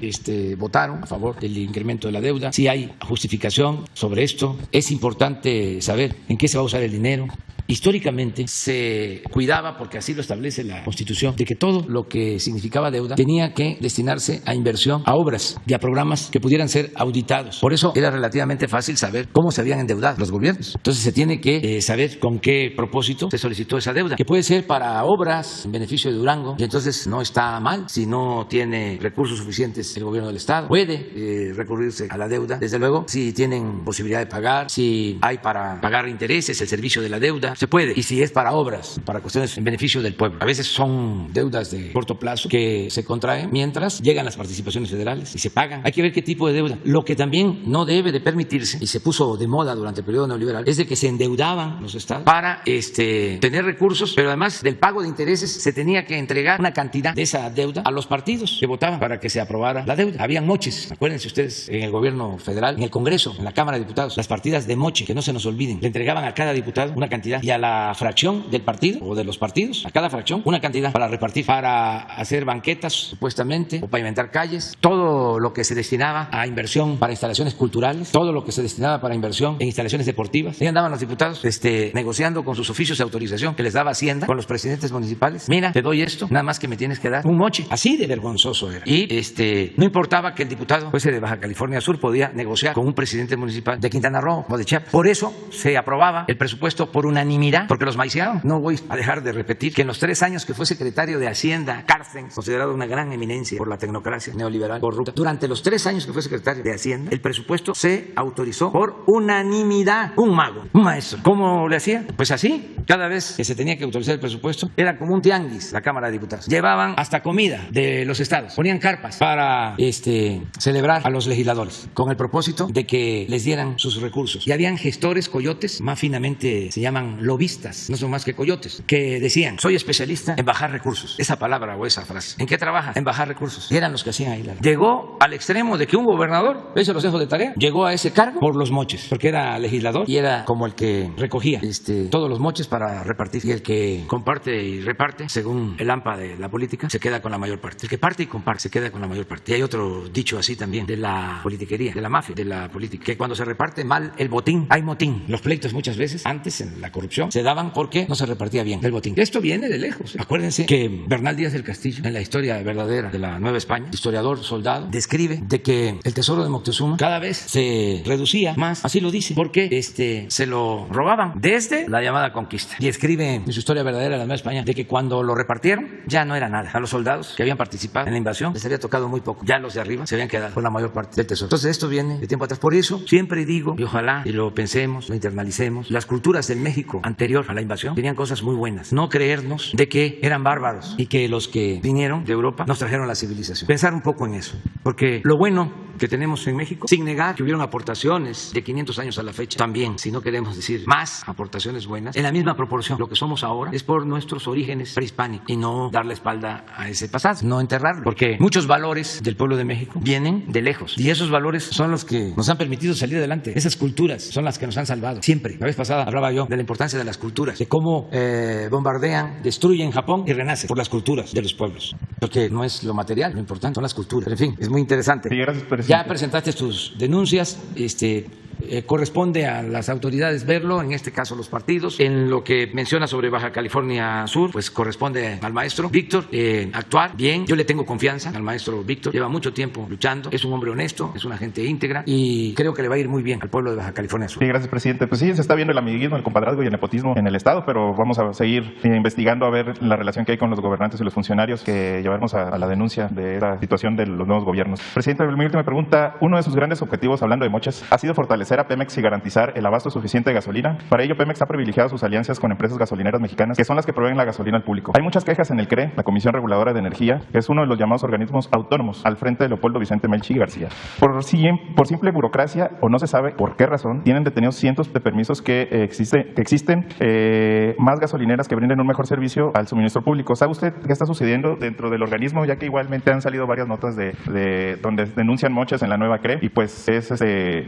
votaron a favor del incremento de la deuda, si hay justificación sobre esto. Es importante saber en qué se va a usar el dinero. Históricamente se cuidaba, porque así lo establece la Constitución, de que todo lo que significaba deuda tenía que destinarse a inversión, a obras y a programas que pudieran ser auditados. Por eso era relativamente fácil saber cómo se habían endeudado los gobiernos. Entonces se tiene que saber con qué propósito se solicitó esa deuda, que puede ser para obras en beneficio de Durango, y entonces no está mal si no tiene recursos suficientes el gobierno del estado. Puede recurrirse a la deuda, desde luego, si tienen posibilidad de pagar, si hay para pagar intereses, el servicio de la deuda, se puede. Y si es para obras, para cuestiones en beneficio del pueblo. A veces son deudas de corto plazo que se contraen mientras llegan las participaciones federales y se pagan. Hay que ver qué tipo de deuda. Lo que también no debe de permitirse, y se puso de moda durante el periodo neoliberal, es de que se endeudaban los estados para tener recursos, pero además del pago de intereses se tenía que entregar una cantidad de esa deuda a los partidos que votaban para que se aprobara la deuda. Habían moches, acuérdense ustedes, en el gobierno federal, en el Congreso, en la Cámara de Diputados, las partidas de moche, que no se nos olviden, le entregaban a cada diputado una cantidad y a la fracción del partido o de los partidos, a cada fracción, una cantidad para repartir, para hacer banquetas supuestamente o pavimentar calles, todo lo que se destinaba a inversión para instalaciones culturales, todo lo que se destinaba para inversión en instalaciones deportivas. Ahí andaban los diputados negociando con sus oficios de autorización que les daba Hacienda, con los presidentes municipales. Mira, te doy esto, nada más que me tienes que dar un moche. Así de vergonzoso era. Y no importaba que el diputado fuese de Baja California Sur, podía negociar con un presidente municipal de Quintana Roo o de Chiapas. Por eso se aprobaba el presupuesto por unanimidad, porque los maiciaron. No voy a dejar de repetir que en los 3 años que fue secretario de Hacienda, Cárcens, considerado una gran eminencia por la tecnocracia neoliberal corrupta, durante los 3 años que fue secretario de Hacienda, el presupuesto se autorizó por unanimidad. Un mago, un maestro. ¿Cómo le hacía? Pues así. Cada vez que se tenía que autorizar el presupuesto, era como un tianguis la Cámara de Diputados. Llevaban hasta comida de los estados, ponían carpas para celebrar a los legisladores, con el propósito de que les dieran sus recursos. Y habían gestores, coyotes, más finamente se llaman lobistas, no son más que coyotes, que decían: soy especialista en bajar recursos. Esa palabra o esa frase. ¿En qué trabaja? En bajar recursos. Y eran los que hacían ahí. Llegó al extremo de que un gobernador, eso los dejo de tarea, llegó a ese cargo por los moches, porque era legislador y era como el que recogía todos los moches para repartir. Y el que comparte y reparte, según el AMPA de la política, se queda con la mayor parte. El que parte y comparte se queda con la mayor parte. Y hay otro dicho así también de la politiquería, de la mafia, de la política, que cuando se reparte mal el botín, hay motín. Los pleitos muchas veces, antes en la corrupción, corrupción se daban porque no se repartía bien el botín. Esto viene de lejos. Acuérdense que Bernal Díaz del Castillo, en la historia verdadera de la Nueva España, historiador, soldado, describe de que el tesoro de Moctezuma cada vez se reducía más, así lo dice, porque se lo robaban desde la llamada conquista. Y escribe en su historia verdadera de la Nueva España de que cuando lo repartieron ya no era nada. A los soldados que habían participado en la invasión les había tocado muy poco. Ya los de arriba se habían quedado con la mayor parte del tesoro. Entonces esto viene de tiempo atrás. Por eso siempre digo, y ojalá y lo pensemos, lo internalicemos, las culturas del México anterior a la invasión tenían cosas muy buenas. No creernos de que eran bárbaros y que los que vinieron de Europa nos trajeron la civilización. Pensar un poco en eso, porque lo bueno que tenemos en México, sin negar que hubieron aportaciones de 500 años a la fecha, también, si no queremos decir más aportaciones buenas, en la misma proporción. Lo que somos ahora es por nuestros orígenes prehispánicos y no dar la espalda a ese pasado, no enterrarlo, porque muchos valores del pueblo de México vienen de lejos y esos valores son los que nos han permitido salir adelante. Esas culturas son las que nos han salvado siempre. La vez pasada hablaba yo de la importancia de las culturas, de cómo bombardean, destruyen Japón y renacen por las culturas de los pueblos, porque no es lo material, lo importante son las culturas. Pero, en fin, es muy interesante. Sí, gracias, presidente. Ya presentaste tus denuncias, corresponde a las autoridades verlo, en este caso los partidos. En lo que menciona sobre Baja California Sur, pues corresponde al maestro Víctor actuar bien. Yo le tengo confianza al maestro Víctor, lleva mucho tiempo luchando, es un hombre honesto, es una gente íntegra y creo que le va a ir muy bien al pueblo de Baja California Sur. Sí, gracias, presidente. Pues sí, se está viendo el amiguismo, el compadrazgo y el nepotismo en el Estado, pero vamos a seguir investigando a ver la relación que hay con los gobernantes y los funcionarios que llevaremos a la denuncia de la situación de los nuevos gobiernos. Presidente, mi última pregunta, uno de sus grandes objetivos, hablando de moches, ha sido fortalecer a Pemex y garantizar el abasto suficiente de gasolina. Para ello, Pemex ha privilegiado sus alianzas con empresas gasolineras mexicanas, que son las que proveen la gasolina al público. Hay muchas quejas en el CRE, la Comisión Reguladora de Energía, que es uno de los llamados organismos autónomos, al frente de Leopoldo Vicente Melchi García. Por simple burocracia, o no se sabe por qué razón, tienen detenidos cientos de permisos que existen más gasolineras que brinden un mejor servicio al suministro público. ¿Sabe usted qué está sucediendo dentro del organismo? Ya que igualmente han salido varias notas de donde denuncian moches en la nueva CRE, y pues es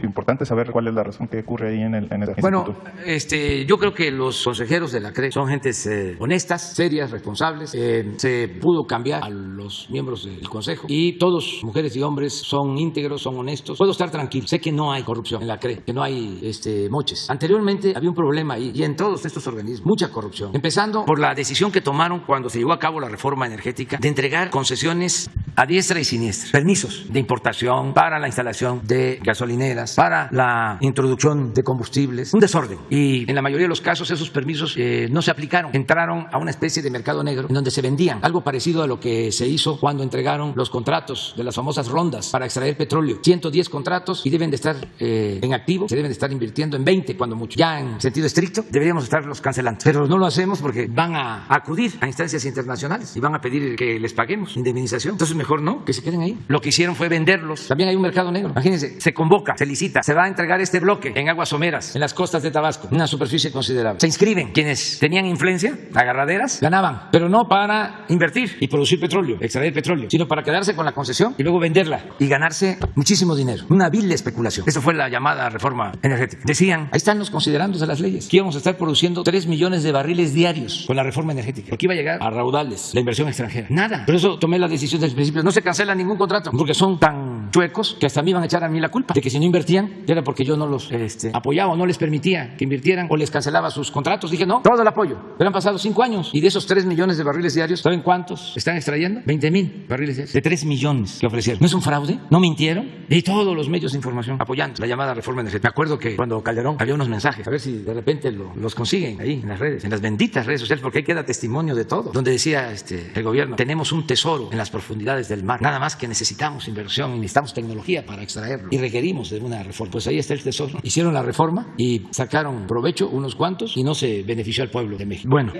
importante saber cuál es la razón que ocurre ahí en el Bueno, instituto. yo creo que los consejeros de la CRE son gentes honestas, serias, responsables. Se pudo cambiar a los miembros del consejo y todos, mujeres y hombres, son íntegros, son honestos. Puedo estar tranquilo, sé que no hay corrupción en la CRE, que no hay moches. Anteriormente había un problema ahí y en todos estos organismos, mucha corrupción, empezando por la decisión que tomaron cuando se llevó a cabo la reforma energética de entregar concesiones a diestra y siniestra, permisos de importación para la instalación de gasolineras, para la introducción de combustibles, un desorden. Y en la mayoría de los casos esos permisos no se aplicaron, entraron a una especie de mercado negro en donde se vendían, algo parecido a lo que se hizo cuando entregaron los contratos de las famosas rondas para extraer petróleo. 110 contratos y deben de estar en activo, se deben de estar invirtiendo en 20 cuando mucho. Ya en sentido estricto deberíamos estarlos cancelando, pero no lo hacemos porque van a acudir a instancias internacionales y van a pedir que les paguemos indemnización. Entonces mejor no, que se queden ahí. Lo que hicieron fue venderlos. También hay un mercado negro. Imagínense, se convoca, se licita, se va a entregar este bloque en aguas someras, en las costas de Tabasco, una superficie considerable. Se inscriben quienes tenían influencia, agarraderas, ganaban, pero no para invertir y producir petróleo, extraer petróleo, sino para quedarse con la concesión y luego venderla y ganarse muchísimo dinero. Una vil especulación. Esa fue la llamada reforma energética. Decían, ahí están los considerandos de las leyes, que íbamos a estar produciendo 3 millones de barriles diarios con la reforma energética, porque iba a llegar a raudales la inversión extranjera. Nada. Por eso tomé la decisión desde el principio. No se cancela ningún contrato, porque son tan chuecos que hasta me iban a echar a mí la culpa de que si no invertían era porque yo no los apoyaba o no les permitía que invirtieran o les cancelaba sus contratos. Dije, no, todo el apoyo. Pero han pasado 5 años y de esos 3 millones de barriles diarios, ¿saben cuántos están extrayendo? 20,000 barriles diarios de 3 millones que ofrecieron. ¿No es un fraude? ¿No mintieron? Y todos los medios de información apoyando la llamada reforma energética. Me acuerdo que cuando Calderón había unos mensajes, a ver si de repente los consiguen ahí en las redes, en las benditas redes sociales, porque ahí queda testimonio de todo, donde decía el gobierno, tenemos un tesoro en las profundidades del mar, nada más que necesitamos inversión y necesitamos tecnología para extraerlo y requerimos de una reforma. Pues ahí está el tesoro. Hicieron la reforma y sacaron provecho unos cuantos y no se benefició al pueblo de México. Bueno,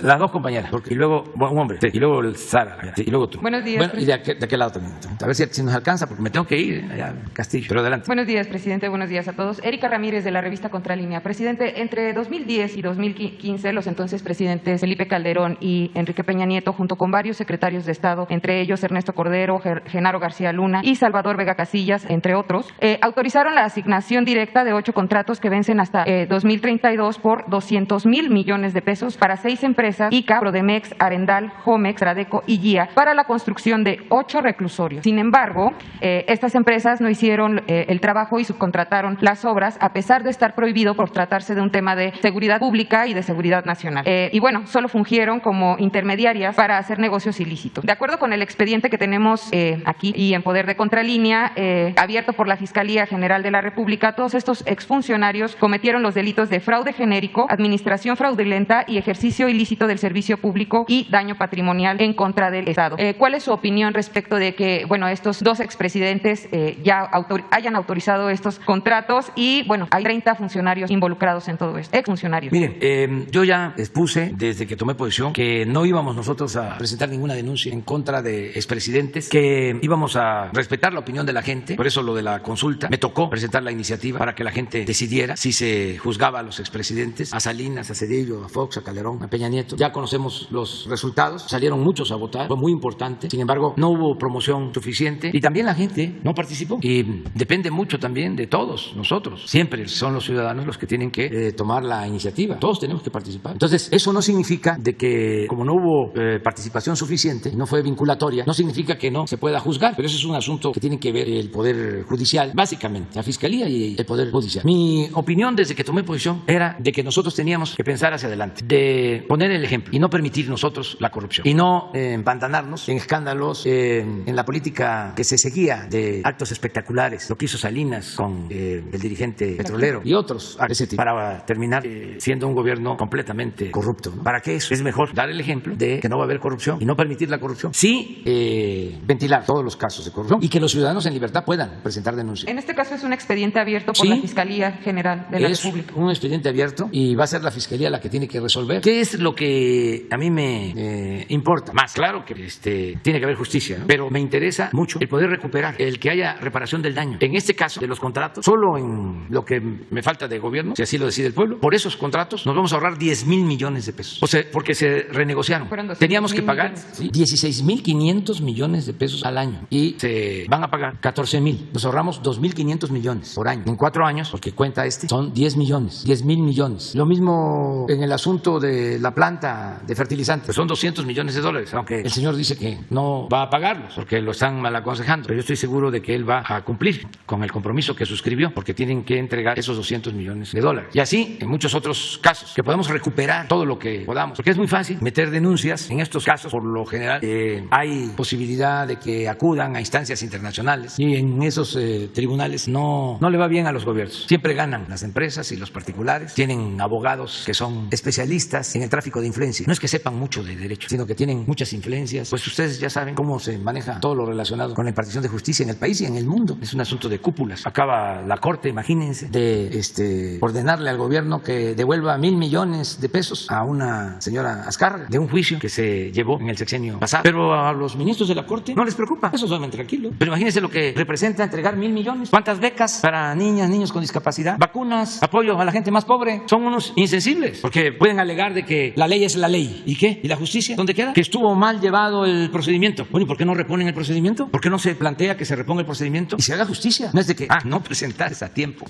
las dos compañeras, y luego un hombre, y luego el Sara, y luego tú. Buenos días. Bueno, y de aquel lado también. A ver si nos alcanza, porque me tengo que ir allá al Castillo. Pero adelante. Buenos días, presidente. Buenos días a todos. Erika Ramírez, de la revista Contralínea. Presidente, entre 2010 y 2015, los entonces presidentes Felipe Calderón y Enrique Peña Nieto, junto con varios secretarios de Estado, entre ellos Ernesto Cordero, Genaro García Luna y Salvador Vega Casillas, entre otros, autorizaron la asignación directa de 8 contratos que vencen hasta 2032 por 200,000 millones de pesos para 6 empresas: ICA, Prodemex, Arendal, Jomex, Tradeco y GIA, para la construcción de 8 reclusorios. Sin embargo, estas empresas no hicieron el trabajo y subcontrataron las obras, a pesar de estar prohibido por tratarse de un tema de seguridad pública y de seguridad nacional. Y bueno, solo fungieron como intermediarias para hacer negocios ilícitos. De acuerdo con el expediente que tenemos aquí y en poder de Contralínea, abierto por la Fiscalía General de la República, todos estos exfuncionarios cometieron los delitos de fraude genérico, administración fraudulenta y ejercicio ilícito del servicio público y daño patrimonial en contra del Estado. ¿Cuál es su opinión respecto de que, bueno, estos 2 expresidentes ya hayan autorizado estos contratos y, bueno, hay 30 funcionarios involucrados en todo esto, exfuncionarios? Miren, yo ya expuse desde que tomé posición que no íbamos nosotros a presentar ninguna denuncia en contra de expresidentes, que íbamos a respetar la opinión de la gente. Por eso lo de la consulta, me tocó presentar la iniciativa para que la gente decidiera si se juzgaba a los expresidentes, a Salinas, a Zedillo, a Fox, a Calderón, a Peña Nieto. Ya conocemos los resultados, salieron muchos a votar, fue muy importante. Sin embargo, no hubo promoción suficiente y también la gente no participó. Y depende mucho también de todos nosotros. Siempre son los ciudadanos los que tienen que tomar la iniciativa. Todos tenemos que participar. Entonces, eso no significa de que, como no hubo participación suficiente, no fue vinculatoria, no significa que no se pueda juzgar, pero eso es un asunto que tiene que ver el Poder Judicial, básicamente, la Fiscalía y el Poder Judicial. Mi opinión desde que tomé posición era de que nosotros teníamos que pensar hacia adelante, de poner el ejemplo y no permitir nosotros la corrupción y no empantanarnos en escándalos, en la política que se seguía de actos espectaculares, lo que hizo Salinas con el dirigente petrolero y otros de ese tipo, para terminar siendo un gobierno completamente corrupto, ¿no? ¿Para qué eso? Es mejor dar el ejemplo de que no va a haber corrupción y no permitir la corrupción. Sí, ventilar todos los casos de corrupción y que los ciudadanos en libertad puedan presentar denuncias. En este caso es un expediente abierto por la Fiscalía General de la República. Un expediente abierto y va a ser la Fiscalía la que tiene que resolver. ¿Qué es lo que a mí me importa? Más claro que tiene que haber justicia, ¿no? Pero me interesa mucho el poder recuperar, el que haya reparación del daño. En este caso de los contratos, solo en lo que me falta de gobierno, si así lo decide el pueblo, por esos contratos nos vamos a ahorrar 10,000 millones de pesos. O sea, porque se renegociaron. Teníamos que pagar 16,500 millones de pesos al año y se van a pagar 14,000. Nos ahorramos 2,500 millones por año. En 4 años, porque cuenta son 10 millones, 10,000 millones. Lo mismo en el asunto de la planta de fertilizantes, son 200 millones de dólares, aunque el señor dice que no va a pagarlos porque lo están mal aconsejando. Pero yo estoy seguro de que él va a cumplir con el compromiso que suscribió, porque tienen que entregar esos 200 millones de dólares. Y así en muchos otros casos, que podemos recuperar todo lo que podamos, porque es muy fácil meter denuncias. En estos casos, por lo general, hay posibilidad de que acudan a instancias internacionales y en esos tribunales no le va bien a los gobiernos. Siempre ganan las empresas y los particulares. Tienen abogados que son especialistas en el tráfico de influencia. No es que sepan mucho de derecho, sino que tienen muchas influencias. Pues ustedes ya saben cómo se maneja todo lo relacionado con la impartición de justicia en el país y en el mundo. Es un asunto de cúpulas. Acaba la Corte, imagínense, de ordenarle al gobierno que devuelva 1,000 millones de pesos a una señora Azcárraga de un juicio que se llevó en el sexenio pasado. Pero a los ministros de la Corte no les preocupa. Eso duermen tranquilos. Pero imagínense lo que representa entregar 1,000 millones. ¿Cuántas becas para niñas, niños con discapacidad? Vacunas, apoyo a la gente más pobre. Son unos insensibles, porque pueden alegar de que la ley es la ley. ¿Y qué? ¿Y la justicia? ¿Dónde queda? Que estuvo mal llevado el procedimiento. Bueno, ¿y por qué no reponen el procedimiento? ¿Por qué no se plantea que se reponga el procedimiento y se haga justicia? No es de que, no presentaste a tiempo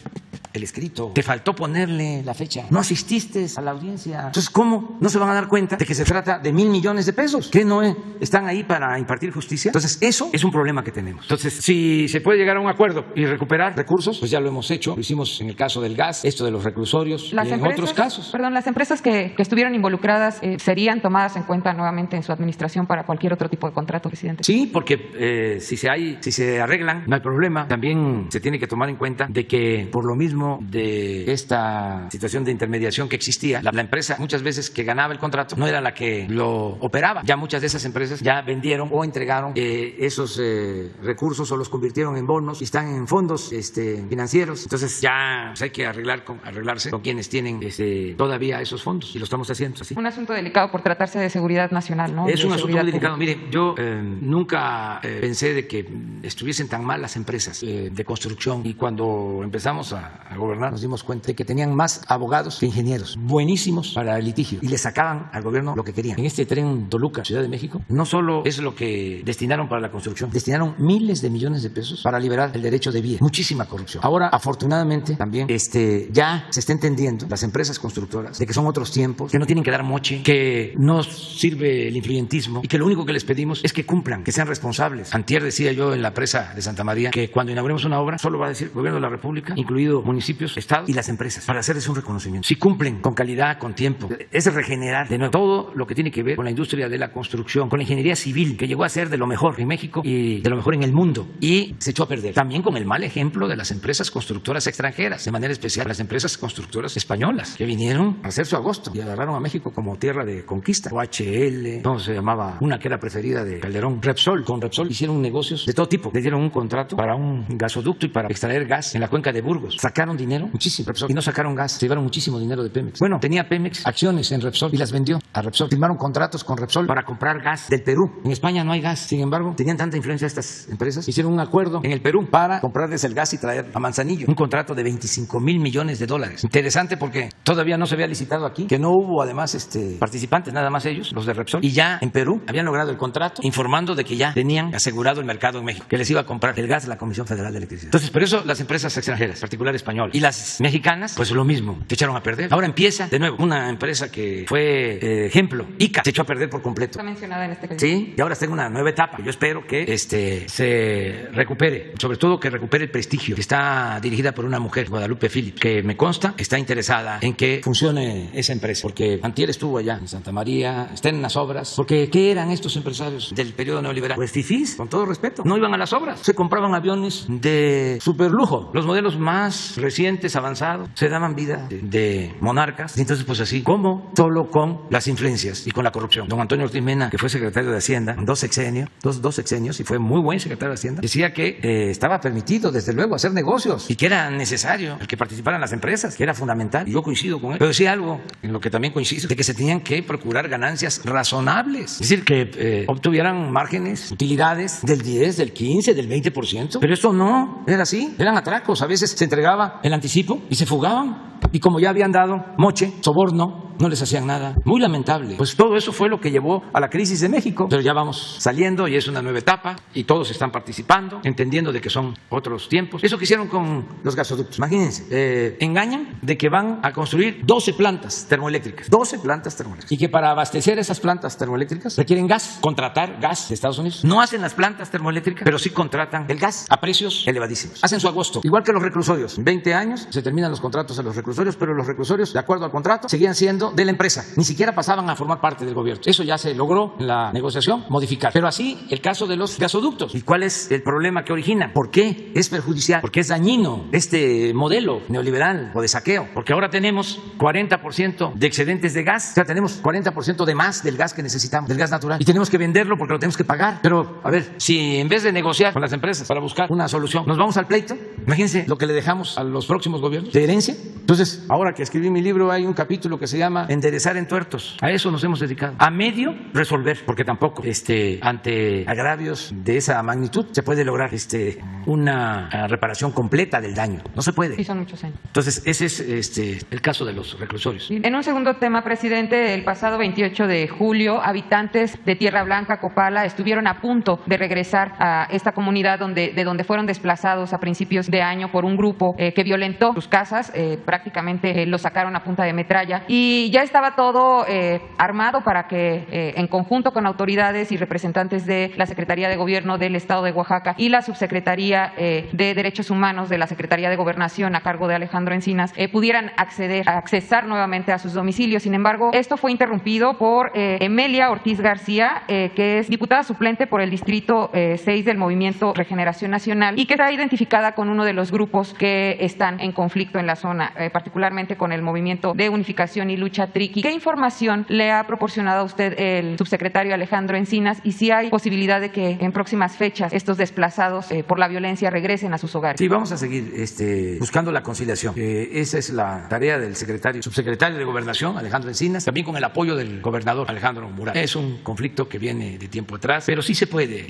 el escrito, te faltó ponerle la fecha, no asististe a la audiencia. Entonces, ¿cómo no se van a dar cuenta de que se trata de 1,000 millones de pesos? ¿Que no están ahí para impartir justicia? Entonces, eso es un problema que tenemos. Entonces, si se puede llegar a un acuerdo y recuperar recursos, pues ya lo hemos hecho. Lo hicimos en el caso del gas, esto de los reclusorios, y en otros casos. Perdón, las empresas que estuvieron involucradas serían tomadas en cuenta nuevamente en su administración para cualquier otro tipo de contrato, presidente. Sí, porque si se arreglan, no hay problema. También se tiene que tomar en cuenta de que por lo mismo de esta situación de intermediación que existía, la empresa muchas veces que ganaba el contrato no era la que lo operaba. Ya muchas de esas empresas ya vendieron o entregaron esos recursos o los convirtieron en bonos y están en fondos financieros. Entonces ya pues hay que arreglarse con quienes tienen todavía esos fondos y lo estamos haciendo así. Un asunto delicado por tratarse de seguridad nacional, ¿no? Es un asunto muy delicado. Mire, yo nunca pensé de que estuviesen tan mal las empresas de construcción, y cuando empezamos a a gobernar, nos dimos cuenta de que tenían más abogados que ingenieros, buenísimos para el litigio, y le sacaban al gobierno lo que querían. En este tren Toluca, Ciudad de México, no solo es lo que destinaron para la construcción, destinaron miles de millones de pesos para liberar el derecho de vía. Muchísima corrupción. Ahora, afortunadamente, también ya se está entendiendo las empresas constructoras de que son otros tiempos, que no tienen que dar moche, que no sirve el influyentismo y que lo único que les pedimos es que cumplan, que sean responsables. Antier decía yo en la presa de Santa María que cuando inauguremos una obra solo va a decir el gobierno de la República, incluido municipios, estados y las empresas, para hacerles un reconocimiento. Si cumplen con calidad, con tiempo, es regenerar de nuevo todo lo que tiene que ver con la industria de la construcción, con la ingeniería civil, que llegó a ser de lo mejor en México y de lo mejor en el mundo, y se echó a perder. También con el mal ejemplo de las empresas constructoras extranjeras, de manera especial las empresas constructoras españolas, que vinieron a hacer su agosto y agarraron a México como tierra de conquista. OHL, ¿cómo se llamaba? Una que era preferida de Calderón, Repsol. Con Repsol hicieron negocios de todo tipo. Le dieron un contrato para un gasoducto y para extraer gas en la cuenca de Burgos. Sacaron dinero, muchísimo, Repsol, y no sacaron gas. Se llevaron muchísimo dinero de Pemex. Bueno, tenía Pemex acciones en Repsol y las vendió a Repsol. Firmaron contratos con Repsol para comprar gas del Perú. En España no hay gas. Sin embargo, tenían tanta influencia estas empresas, hicieron un acuerdo en el Perú para comprarles el gas y traer a Manzanillo. Un contrato de 25,000 millones de dólares. Interesante porque todavía no se había licitado aquí, que no hubo además participantes, nada más ellos, los de Repsol, y ya en Perú habían logrado el contrato, informando de que ya tenían asegurado el mercado en México, que les iba a comprar el gas de la Comisión Federal de Electricidad. Entonces, por eso las empresas extranjeras, en particular españolas, y las mexicanas, pues lo mismo, se echaron a perder. Ahora empieza de nuevo una empresa que fue ejemplo, ICA, se echó a perder por completo. Está mencionada en este caso. Sí, y ahora está en una nueva etapa. Yo espero que se recupere, sobre todo que recupere el prestigio, que está dirigida por una mujer, Guadalupe Phillips, que me consta está interesada en que funcione esa empresa, porque antier estuvo allá en Santa María, está en las obras, porque ¿qué eran estos empresarios del periodo neoliberal? Pues fifís, con todo respeto, no iban a las obras, se compraban aviones de superlujo, los modelos más recientes, avanzados, se daban vida de monarcas, y entonces pues así, ¿cómo? Solo con las influencias y con la corrupción. Don Antonio Ortiz Mena, que fue secretario de Hacienda en dos sexenios, y fue muy buen secretario de Hacienda, decía que estaba permitido, desde luego, hacer negocios, y que era necesario el que participaran las empresas, que era fundamental, y yo coincido con él. Pero decía algo en lo que también coincido, de que se tenían que procurar ganancias razonables, es decir, que obtuvieran márgenes, utilidades del 10, del 15, del 20%, pero eso no era así, eran atracos, a veces se entregaba el anticipo y se fugaban, y como ya habían dado moche, soborno, no les hacían nada. Muy lamentable. Pues todo eso fue lo que llevó a la crisis de México. Pero ya vamos saliendo y es una nueva etapa y todos están participando, entendiendo de que son otros tiempos. Eso que hicieron con los gasoductos, imagínense, engañan de que van a construir 12 plantas termoeléctricas. 12 plantas termoeléctricas. Y que para abastecer esas plantas termoeléctricas requieren gas, contratar gas de Estados Unidos. No hacen las plantas termoeléctricas, pero sí contratan el gas a precios elevadísimos. Hacen su agosto. Igual que los reclusorios. En 20 años se terminan los contratos de los reclusorios, pero los reclusorios, de acuerdo al contrato, seguían siendo de la empresa, ni siquiera pasaban a formar parte del gobierno. Eso ya se logró en la negociación modificar. Pero así el caso de los gasoductos. ¿Y cuál es el problema que origina? ¿Por qué es perjudicial? ¿Por qué es dañino este modelo neoliberal o de saqueo? Porque ahora tenemos 40% de excedentes de gas, o sea, tenemos 40% de más del gas que necesitamos, del gas natural, y tenemos que venderlo porque lo tenemos que pagar. Pero, a ver, si en vez de negociar con las empresas para buscar una solución, nos vamos al pleito, imagínense lo que le dejamos a los próximos gobiernos de herencia. Entonces, ahora que escribí mi libro hay un capítulo que se llama Enderezar entuertos. A eso nos hemos dedicado. A medio resolver, porque tampoco ante agravios de esa magnitud se puede lograr una reparación completa del daño. No se puede. Sí, son muchos años. Entonces, ese es el caso de los reclusorios. En un segundo tema, presidente, el pasado 28 de julio, habitantes de Tierra Blanca, Copala, estuvieron a punto de regresar a esta comunidad de donde fueron desplazados a principios de año por un grupo que violentó sus casas, prácticamente los sacaron a punta de metralla, y ya estaba todo armado para que en conjunto con autoridades y representantes de la Secretaría de Gobierno del Estado de Oaxaca y la Subsecretaría de Derechos Humanos de la Secretaría de Gobernación a cargo de Alejandro Encinas pudieran accesar nuevamente a sus domicilios. Sin embargo, esto fue interrumpido por Emelia Ortiz García, que es diputada suplente por el Distrito 6 del Movimiento Regeneración Nacional y que está identificada con uno de los grupos que están en conflicto en la zona, particularmente con el Movimiento de Unificación y Lucha Triqui. ¿Qué información le ha proporcionado a usted el subsecretario Alejandro Encinas y si hay posibilidad de que en próximas fechas estos desplazados por la violencia regresen a sus hogares? Sí, vamos a seguir buscando la conciliación. Esa es la tarea del subsecretario de Gobernación, Alejandro Encinas, también con el apoyo del gobernador Alejandro Murat. Es un conflicto que viene de tiempo atrás, pero sí se puede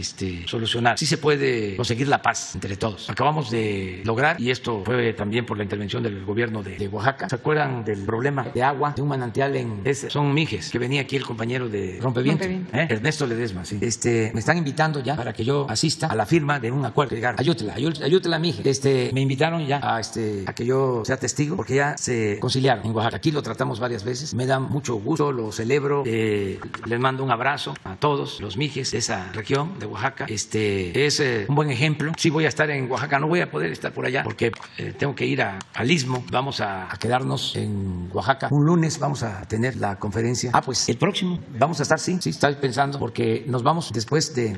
solucionar, sí se puede conseguir la paz entre todos. Acabamos de lograr, y esto fue también por la intervención del gobierno de Oaxaca. ¿Se acuerdan del problema de agua de un manantial son Mijes, que venía aquí el compañero de Rompeviento, Ernesto Ledesma? Sí. Me están invitando ya para que yo asista a la firma de un acuerdo. Ayútela, Mije. Me invitaron ya a que yo sea testigo, porque ya se conciliaron en Oaxaca. Aquí lo tratamos varias veces, me da mucho gusto, lo celebro, les mando un abrazo a todos los Mijes de esa región de Oaxaca. Es un buen ejemplo. Sí voy a estar en Oaxaca, no voy a poder estar por allá porque tengo que ir al Istmo. Vamos a quedarnos en Oaxaca. Un lunes vamos a tener la conferencia. Pues el próximo vamos a estar, sí, estoy pensando, porque nos vamos después de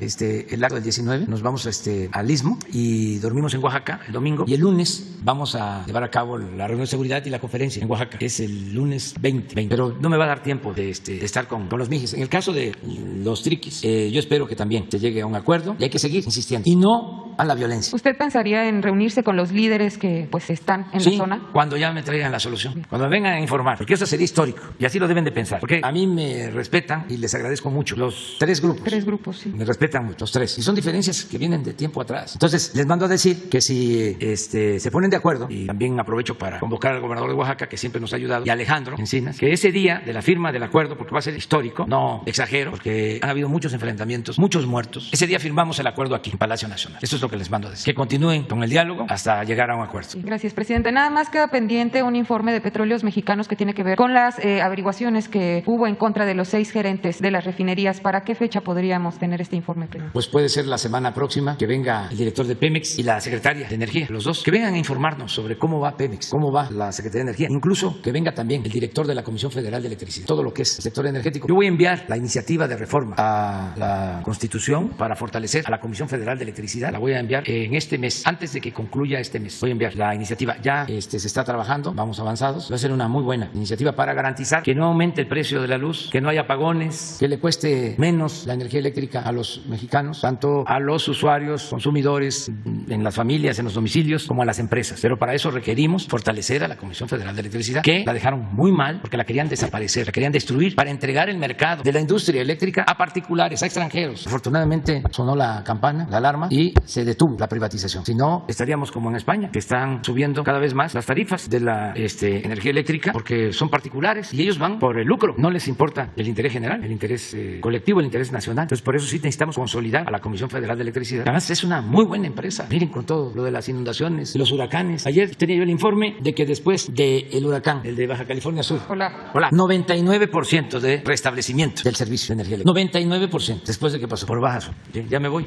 el acto del 19, nos vamos al Istmo y dormimos en Oaxaca el domingo, y el lunes vamos a llevar a cabo la reunión de seguridad y la conferencia en Oaxaca. Es el lunes 20, pero no me va a dar tiempo de estar con los Mijes. En el caso de los triquis, yo espero que también se llegue a un acuerdo y hay que seguir insistiendo y no a la violencia. ¿Usted pensaría en reunirse con los líderes que pues están en la zona? Cuando ya me traigan la solución, cuando me vengan a informar, porque eso sería histórico y así lo deben de pensar, porque a mí me respetan y les agradezco mucho los tres grupos, sí. Me respetan mucho los tres, y son diferencias que vienen de tiempo atrás. Entonces les mando a decir que si se ponen de acuerdo, y también aprovecho para convocar al gobernador de Oaxaca, que siempre nos ha ayudado, y Alejandro Encinas, que ese día de la firma del acuerdo, porque va a ser histórico, no exagero, porque han habido muchos enfrentamientos, muchos muertos, ese día firmamos el acuerdo aquí en Palacio Nacional. Eso es lo que les mando a decir, que continúen con el diálogo hasta llegar a un acuerdo. Sí, gracias, presidente. Nada más queda pendiente un informe de Petróleos Mexicanos que tiene que ver con las averiguaciones que hubo en contra de los 6 gerentes de las refinerías. ¿Para qué fecha podríamos tener este informe, presidente? Pues puede ser la semana próxima, que venga el director de Pemex y la secretaria de Energía, los dos, que vengan a informarnos sobre cómo va Pemex, cómo va la Secretaría de Energía, incluso que venga también el director de la Comisión Federal de Electricidad, todo lo que es el sector energético. Yo voy a enviar la iniciativa de reforma a la Constitución para fortalecer a la Comisión Federal de Electricidad. La voy a enviar en este mes, antes de que concluya este mes. Voy a enviar la iniciativa. Ya se está trabajando, vamos avanzados. Va a ser una muy buena iniciativa para garantizar que no aumente el precio de la luz, que no haya apagones, que le cueste menos la energía eléctrica a los mexicanos, tanto a los usuarios, consumidores, en las familias, en los domicilios, como a las empresas. Pero para eso requerimos fortalecer a la Comisión Federal de Electricidad, que la dejaron muy mal porque la querían desaparecer, la querían destruir para entregar el mercado de la industria eléctrica a particulares, a extranjeros. Afortunadamente sonó la campana, la alarma, y se detuvo la privatización. Si no, estaríamos como en España, que están subiendo cada vez más las tarifas de la energía eléctrica porque son particulares y ellos van por el lucro. No les importa el interés general, el interés colectivo, el interés nacional. Entonces, por eso sí necesitamos consolidar a la Comisión Federal de Electricidad. Además, es una muy buena empresa. Miren, con todo lo de las inundaciones, los huracanes. Ayer tenía yo el informe de que después del huracán, el de Baja California Sur, 99% de restablecimiento del servicio de energía eléctrica. 99% después de que pasó por Baja Sur. Ya me voy.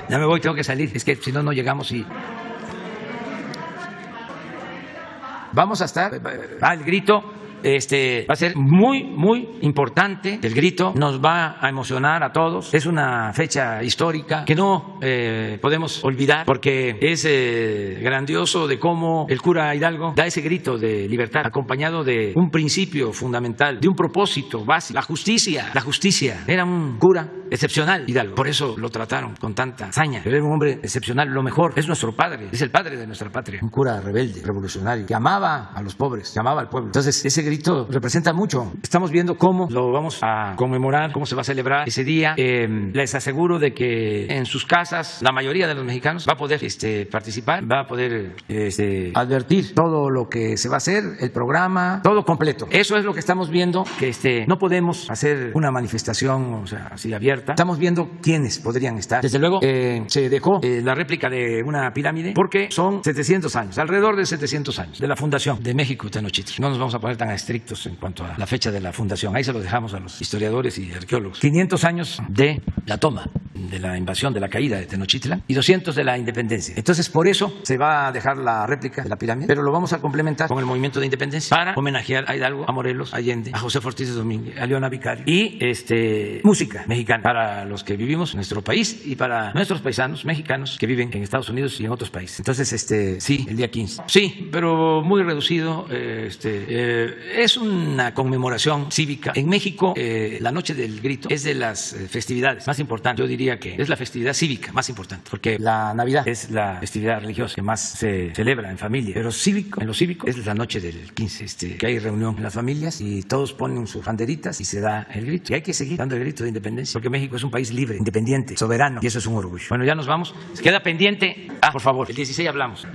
Ya me voy, tengo que salir. Es que si no, no llegamos y... Vamos a estar... el grito... va a ser muy, muy importante. El grito nos va a emocionar a todos. Es una fecha histórica que no podemos olvidar, porque es grandioso de cómo el cura Hidalgo da ese grito de libertad, acompañado de un principio fundamental, de un propósito básico: la justicia. La justicia. Era un cura excepcional, Hidalgo. Por eso lo trataron con tanta hazaña. Pero era un hombre excepcional. Lo mejor, es nuestro padre, es el padre de nuestra patria. Un cura rebelde, revolucionario, que amaba a los pobres, que amaba al pueblo. Entonces, ese grito representa mucho. Estamos viendo cómo lo vamos a conmemorar, cómo se va a celebrar ese día. Les aseguro de que en sus casas la mayoría de los mexicanos va a poder participar, va a poder advertir todo lo que se va a hacer, el programa, todo completo. Eso es lo que estamos viendo, que no podemos hacer una manifestación, así abierta. Estamos viendo quiénes podrían estar. Desde luego, se dejó la réplica de una pirámide porque son 700 años, alrededor de 700 años de la fundación de México Tenochtitlan. No nos vamos a poner tan estrictos en cuanto a la fecha de la fundación. Ahí se lo dejamos a los historiadores y arqueólogos. 500 años de la toma, de la invasión, de la caída de Tenochtitlan, y 200 de la independencia. Entonces, por eso se va a dejar la réplica de la pirámide, pero lo vamos a complementar con el movimiento de independencia para homenajear a Hidalgo, a Morelos, a Allende, a José Ortiz de Domínguez, a Leona Vicario, y música mexicana para los que vivimos en nuestro país y para nuestros paisanos mexicanos que viven en Estados Unidos y en otros países. Entonces, sí, el día 15. Sí, pero muy reducido. Es una conmemoración cívica. En México, la Noche del Grito es de las festividades más importantes, yo diría, diría que es la festividad cívica más importante, porque la Navidad es la festividad religiosa que más se celebra en familia, pero cívico, en lo cívico es la noche del 15, que hay reunión en las familias y todos ponen sus banderitas y se da el grito. Y hay que seguir dando el grito de independencia, porque México es un país libre, independiente, soberano, y eso es un orgullo. Bueno, ya nos vamos. Se queda pendiente. Por favor, el 16 hablamos.